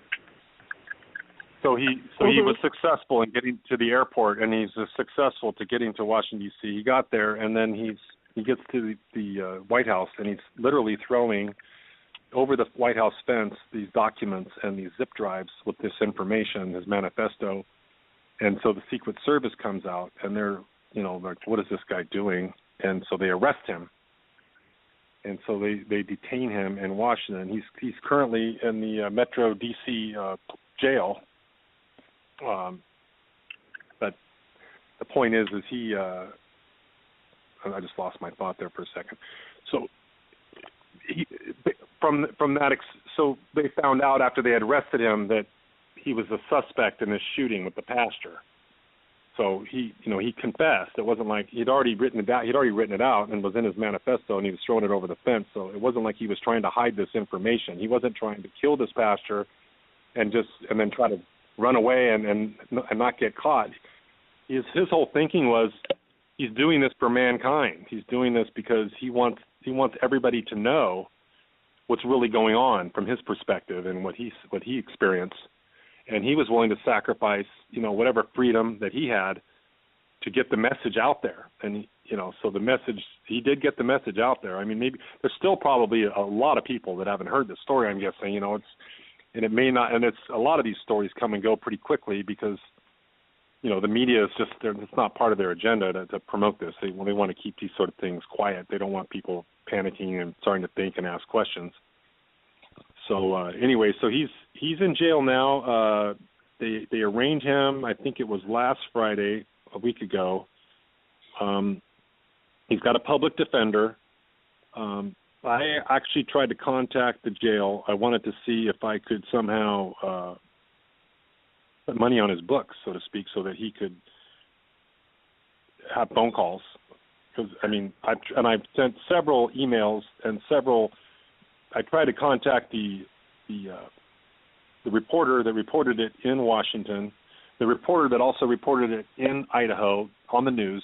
So he was successful in getting to the airport, and he's successful to getting to Washington, D.C. He got there, and then he gets to the White House, and he's literally throwing over the White House fence these documents and these zip drives with this information, his manifesto. And so the Secret Service comes out, and they're, like, what is this guy doing? And so they arrest him. And so they detain him in Washington. He's currently in the Metro D.C. jail. But the point is he. I just lost my thought there for a second. So so they found out after they had arrested him that he was a suspect in this shooting with the pastor. So he confessed. It wasn't like he'd already written it out. He'd already written it out and was in his manifesto, and he was throwing it over the fence. So it wasn't like he was trying to hide this information. He wasn't trying to kill this pastor and then try to run away and not get caught. His whole thinking was he's doing this for mankind. He's doing this because he wants everybody to know what's really going on from his perspective and what he experienced. And he was willing to sacrifice, whatever freedom that he had to get the message out there. And so the message, he did get the message out there. I mean, maybe there's still probably a lot of people that haven't heard the story, I'm guessing, and it may not, and it's a lot of these stories come and go pretty quickly because, the media is just, it's not part of their agenda to promote this. They want to keep these sort of things quiet. They don't want people panicking and starting to think and ask questions. So anyway, so he's in jail now. They arraigned him, I think it was last Friday, a week ago. He's got a public defender. I actually tried to contact the jail. I wanted to see if I could somehow put money on his books, so to speak, so that he could have phone calls. Because I've sent several emails and I tried to contact the reporter that reported it in Washington, the reporter that also reported it in Idaho on the news.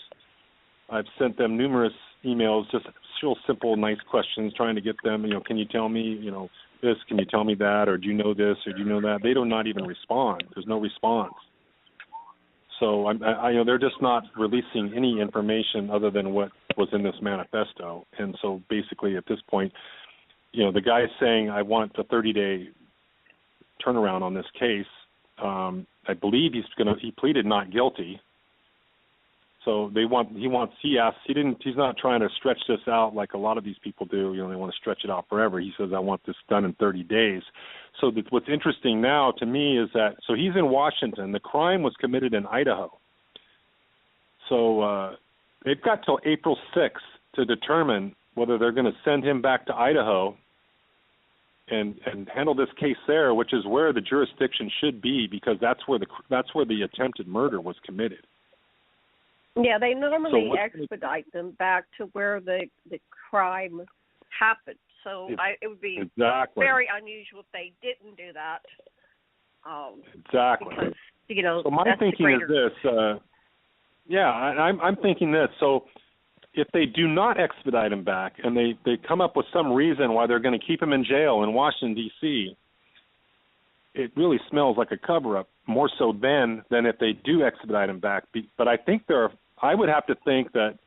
I've sent them numerous emails, just real simple, nice questions, trying to get them, can you tell me, this, can you tell me that, or do you know this, or do you know that? They do not even respond. There's no response. So they're just not releasing any information other than what was in this manifesto. And so basically at this point, the guy's saying, I want a 30-day turnaround on this case. I believe he pleaded not guilty. So he's not trying to stretch this out like a lot of these people do. They want to stretch it out forever. He says, I want this done in 30 days. So what's interesting now to me is that, so he's in Washington. The crime was committed in Idaho. So they've got till April 6th to determine whether they're going to send him back to Idaho and handle this case there, which is where the jurisdiction should be, because that's where the attempted murder was committed. Yeah, they normally expedite them back to where the crime happened. So it would be very unusual if they didn't do that. Exactly. Because, so my thinking is this. I'm thinking this. So if they do not expedite him back and they come up with some reason why they're going to keep him in jail in Washington, D.C., it really smells like a cover-up, more so than if they do expedite him back. But I think I would have to think that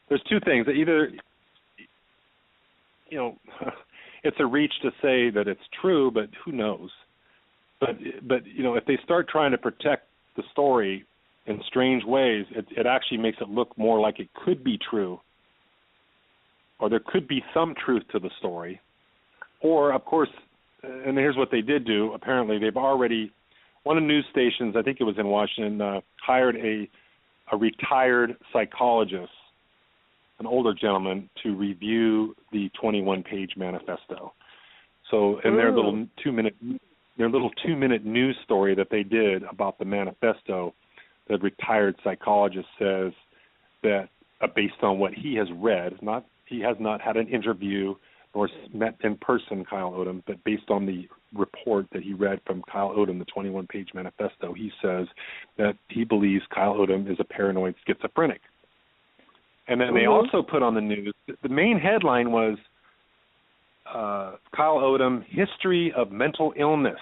there's two things. That either, it's a reach to say that it's true, but who knows? But if they start trying to protect the story in strange ways, it actually makes it look more like it could be true, or there could be some truth to the story. Or, of course, and here's what they did do. Apparently, they've already, one of the news stations, I think it was in Washington, hired a retired psychologist, an older gentleman, to review the 21-page manifesto. So in their little 2-minute news story that they did about the manifesto, the retired psychologist says that based on what he has read, he has not had an interview or met in person Kyle Odom, but based on the report that he read from Kyle Odom, the 21-page manifesto, he says that he believes Kyle Odom is a paranoid schizophrenic. And then they also put on the news, the main headline was Kyle Odom, History of Mental Illness.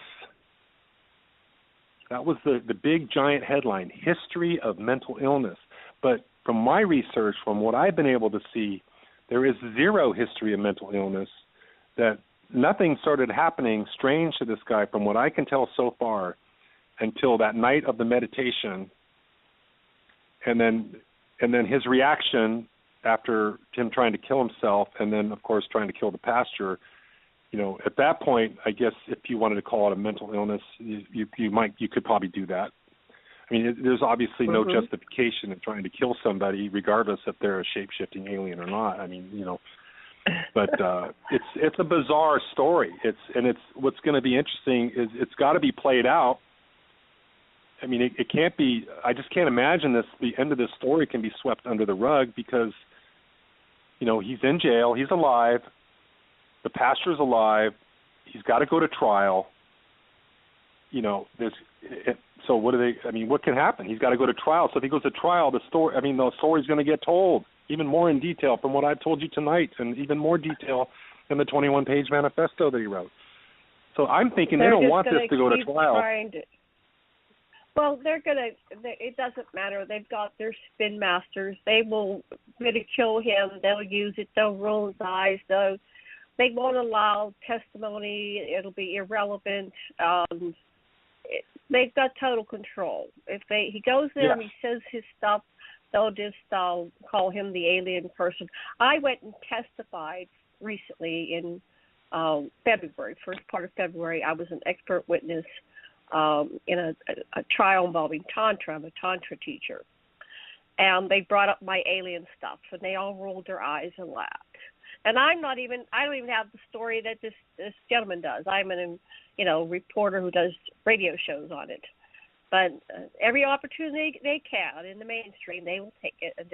That was the big giant headline, History of Mental Illness. But from my research, from what I've been able to see, there is zero history of mental illness, that nothing started happening strange to this guy from what I can tell so far until that night of the meditation. And then his reaction after him trying to kill himself and then, of course, trying to kill the pastor, at that point, I guess if you wanted to call it a mental illness, you could probably do that. I mean, there's obviously no justification in trying to kill somebody, regardless if they're a shape-shifting alien or not. I mean, but it's a bizarre story. It's what's going to be interesting is it's got to be played out. I mean, it can't be. I just can't imagine the end of this story can be swept under the rug because, he's in jail, he's alive, the pastor's alive, he's got to go to trial. so what do they? I mean, what can happen? He's got to go to trial. So if he goes to trial, the story's going to get told even more in detail from what I've told you tonight, and even more detail in the 21-page manifesto that he wrote. So I'm thinking they don't want this to go to trial. Well, it doesn't matter. They've got their spin masters. They will ridicule him. They'll use it. They'll roll his eyes. They won't allow testimony. It'll be irrelevant. They've got total control. If he goes there and he says his stuff, they'll just call him the alien person. I went and testified recently in February, first part of February. I was an expert witness in a trial involving Tantra. I'm a Tantra teacher. And they brought up my alien stuff, and they all rolled their eyes and laughed. And I don't even have the story that this gentleman does. I'm a reporter who does radio shows on it. But every opportunity they can in the mainstream, they will take it and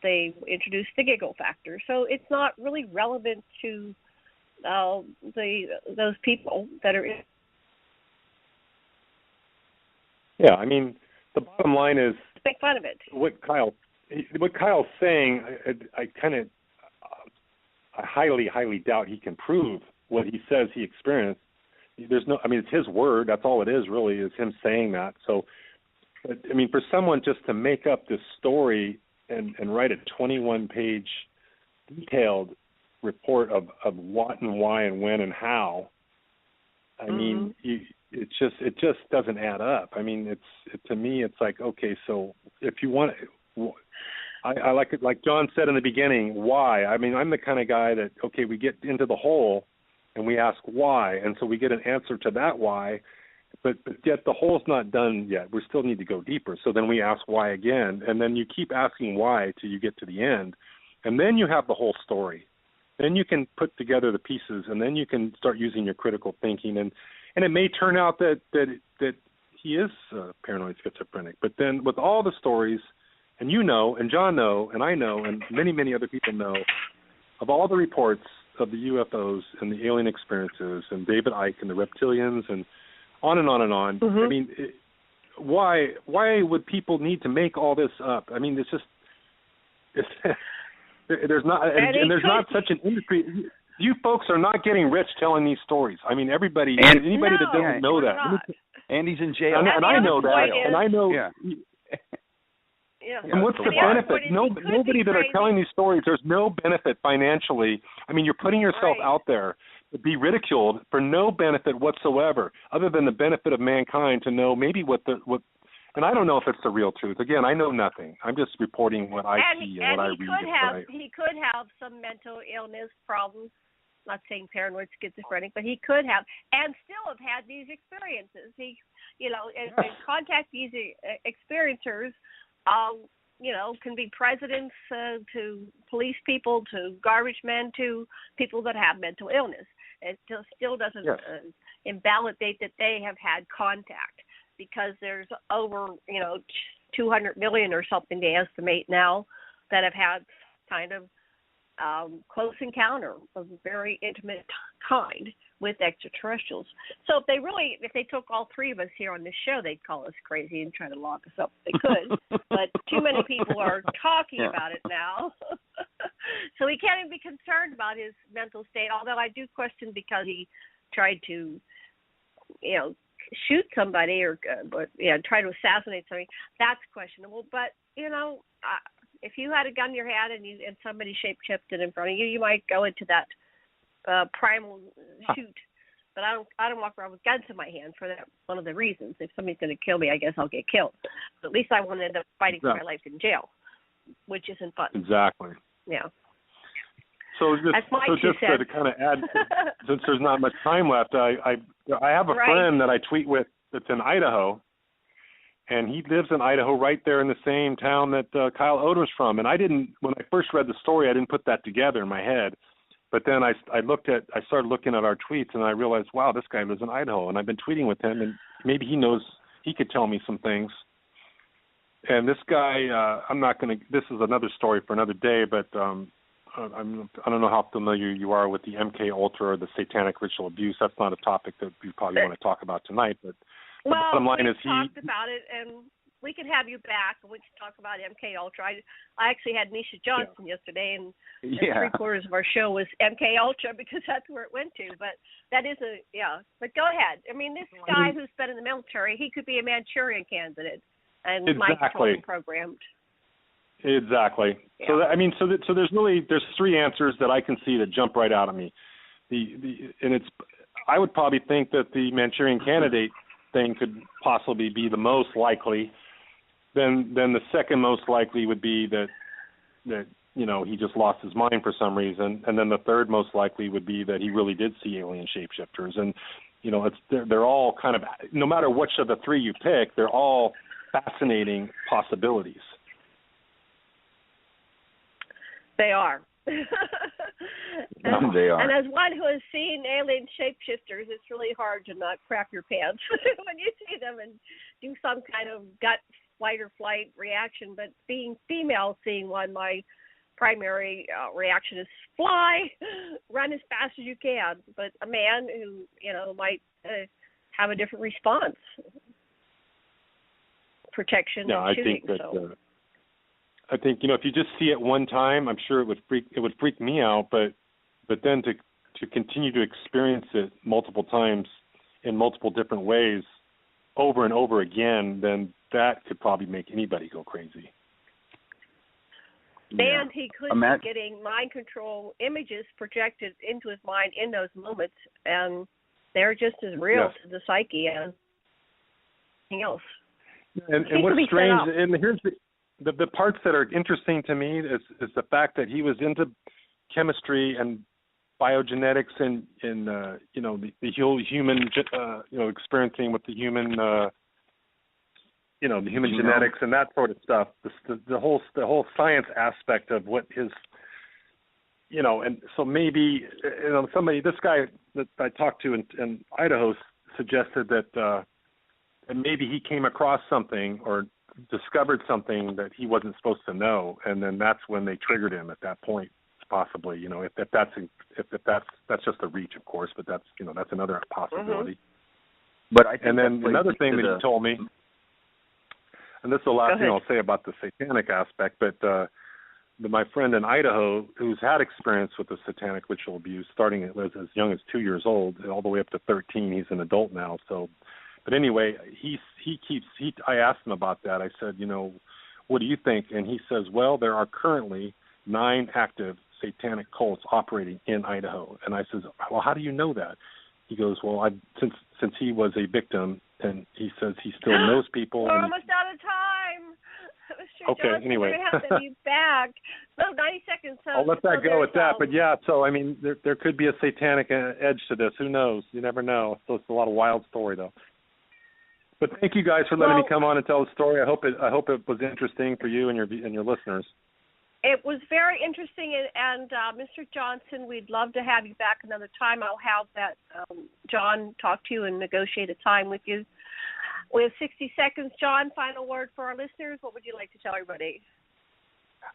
they introduce the giggle factor. So it's not really relevant to those people that are in. Yeah, I mean, the bottom line is make fun of it. What Kyle's saying, I highly doubt he can prove what he says he experienced. It's his word. That's all it is, really, is him saying that. So, I mean, for someone just to make up this story and write a 21-page detailed report of what and why and when and how, I mean, it just doesn't add up. I mean, to me, it's like, okay, so if you want, I like it, like John said in the beginning, why? I mean, I'm the kind of guy that, okay, we get into the hole and we ask why, and so we get an answer to that why, but yet the hole's not done yet. We still need to go deeper. So then we ask why again, and then you keep asking why till you get to the end, and then you have the whole story. Then you can put together the pieces, and then you can start using your critical thinking, and it may turn out that he is paranoid schizophrenic. But then with all the stories, and and John know, and I know, and many, many other people know, of all the reports of the UFOs and the alien experiences and David Icke and the reptilians and on and on and on. Mm-hmm. I mean, why would people need to make all this up? I mean, there's not such an industry. You folks are not getting rich telling these stories. I mean, anybody that doesn't know that. Andy's in jail. And I know that. And I know. Yeah. Yeah. And what's the benefit? Nobody that are telling these stories, there's no benefit financially. I mean, you're putting yourself out there to be ridiculed for no benefit whatsoever, other than the benefit of mankind to know maybe what. And I don't know if it's the real truth. Again, I know nothing. I'm just reporting what I see and what I read. He could have some mental illness problems. Not saying paranoid schizophrenic, but he could have, and still have had these experiences. He, and contact these experiencers. Can be presidents to police people to garbage men to people that have mental illness. It still doesn't invalidate that they have had contact, because there's over 200 million or something they estimate now that have had kind of close encounter of a very intimate kind with extraterrestrials. So if they took all three of us here on this show, they'd call us crazy and try to lock us up if they could. But too many people are talking about it now. So we can't even be concerned about his mental state, although I do question because he tried to, shoot somebody or try to assassinate somebody. That's questionable. But, if you had a gun in your hand and somebody shape-shifted in front of you, you might go into that primal shoot. But I don't walk around with guns in my hand for that. One of the reasons. If somebody's going to kill me, I guess I'll get killed. But at least I won't end up fighting for my life in jail, which isn't fun. Exactly. Yeah. So just to kind of add, since there's not much time left, I have a friend that I tweet with that's in Idaho, and he lives in Idaho right there in the same town that Kyle Odom's from. And when I first read the story, I didn't put that together in my head. But then I started looking at our tweets, and I realized, wow, this guy lives in Idaho. And I've been tweeting with him, and maybe he could tell me some things. And this guy, this is another story for another day, but I don't know how familiar you are with the MK Ultra or the satanic ritual abuse. That's not a topic that we probably want to talk about tonight. But the bottom line is talked about it, and we can have you back and we can talk about MK Ultra. I actually had Nisha Johnston yesterday, and 3/4 of our show was MK Ultra because that's where it went to. But that is But go ahead. I mean, this guy who's been in the military, he could be a Manchurian candidate, and mind-control programmed. Exactly. Yeah. So there's three answers that I can see that jump right out at me. I would probably think that the Manchurian candidate thing could possibly be the most likely. Then the second most likely would be that he just lost his mind for some reason, and then the third most likely would be that he really did see alien shapeshifters. And they're all kind of, no matter which of the three you pick, they're all fascinating possibilities. They are. They are. And as one who has seen alien shapeshifters, it's really hard to not crap your pants when you see them and do some kind of gut fight or flight reaction. But being female, seeing one, my primary reaction is fly, run as fast as you can. But a man who, might have a different response. Protection and shooting. I think if you just see it one time, I'm sure it would freak me out. But then to continue to experience it multiple times in multiple different ways, over and over again, then that could probably make anybody go crazy. And he could be getting mind control images projected into his mind in those moments, and they're just as real to the psyche as anything else. And what's strange, and here's the parts that are interesting to me is the fact that he was into chemistry and biogenetics and the whole human experiencing with the human the human genetics and that sort of stuff. The whole science aspect of what his and so maybe this guy that I talked to in Idaho suggested that maybe he came across something or discovered something that he wasn't supposed to know, and then that's when they triggered him at that point, possibly. If that's just a reach, of course, but that's another possibility. Mm-hmm. But I think another thing that he told me, and this is the last thing I'll say about the satanic aspect, but my friend in Idaho who's had experience with the satanic ritual abuse, starting as young as 2 years old, all the way up to 13. He's an adult now, so. But anyway, I asked him about that. I said, what do you think? And he says, well, there are currently 9 active satanic cults operating in Idaho. And I says, well, how do you know that? He goes, well, since he was a victim, and he says he still knows people. We're almost out of time. Mr. Okay, Johnston, anyway. We have to be back. No, 90 seconds. So I'll let that go at that. But there could be a satanic edge to this. Who knows? You never know. So it's a lot of wild story, though. But thank you guys for letting me come on and tell the story. I hope it was interesting for you and your listeners. It was very interesting, and Mr. Johnston, we'd love to have you back another time. I'll have that John talk to you and negotiate a time with you. We have 60 seconds. John, final word for our listeners. What would you like to tell everybody?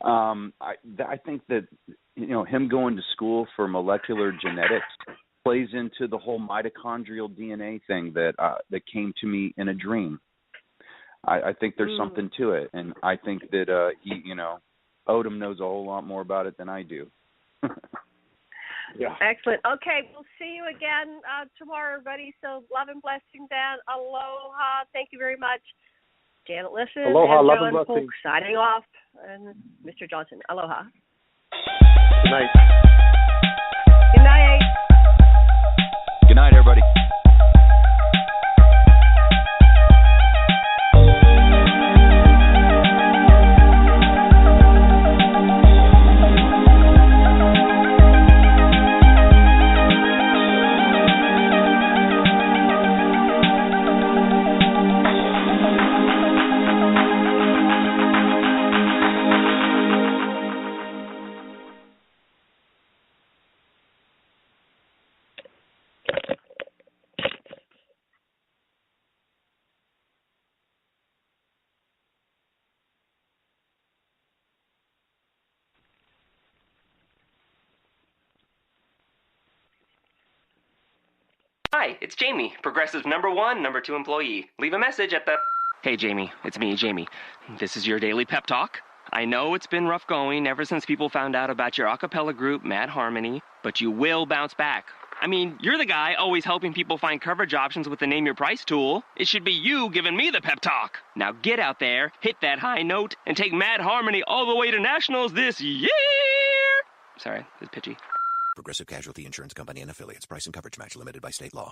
I think that him going to school for molecular genetics plays into the whole mitochondrial DNA thing that came to me in a dream. I think there's something to it, and I think that Odom knows a whole lot more about it than I do. Yeah. Excellent. Okay, we'll see you again tomorrow, everybody. So love and blessings, Dan. Aloha. Thank you very much. Janet Lessin. Aloha. And Love John and blessings. Polk signing off. And Mr. Johnston. Aloha. Good night. Good night. Good night, everybody. Hi, it's Jamie, Progressive #1, #2 employee. Leave a message at the... Hey, Jamie, it's me, Jamie. This is your daily pep talk. I know it's been rough going ever since people found out about your a cappella group, Mad Harmony, but you will bounce back. I mean, you're the guy always helping people find coverage options with the Name Your Price tool. It should be you giving me the pep talk. Now get out there, hit that high note, and take Mad Harmony all the way to nationals this year! Sorry, it's pitchy. Progressive Casualty Insurance Company and Affiliates. Price and coverage match limited by state law.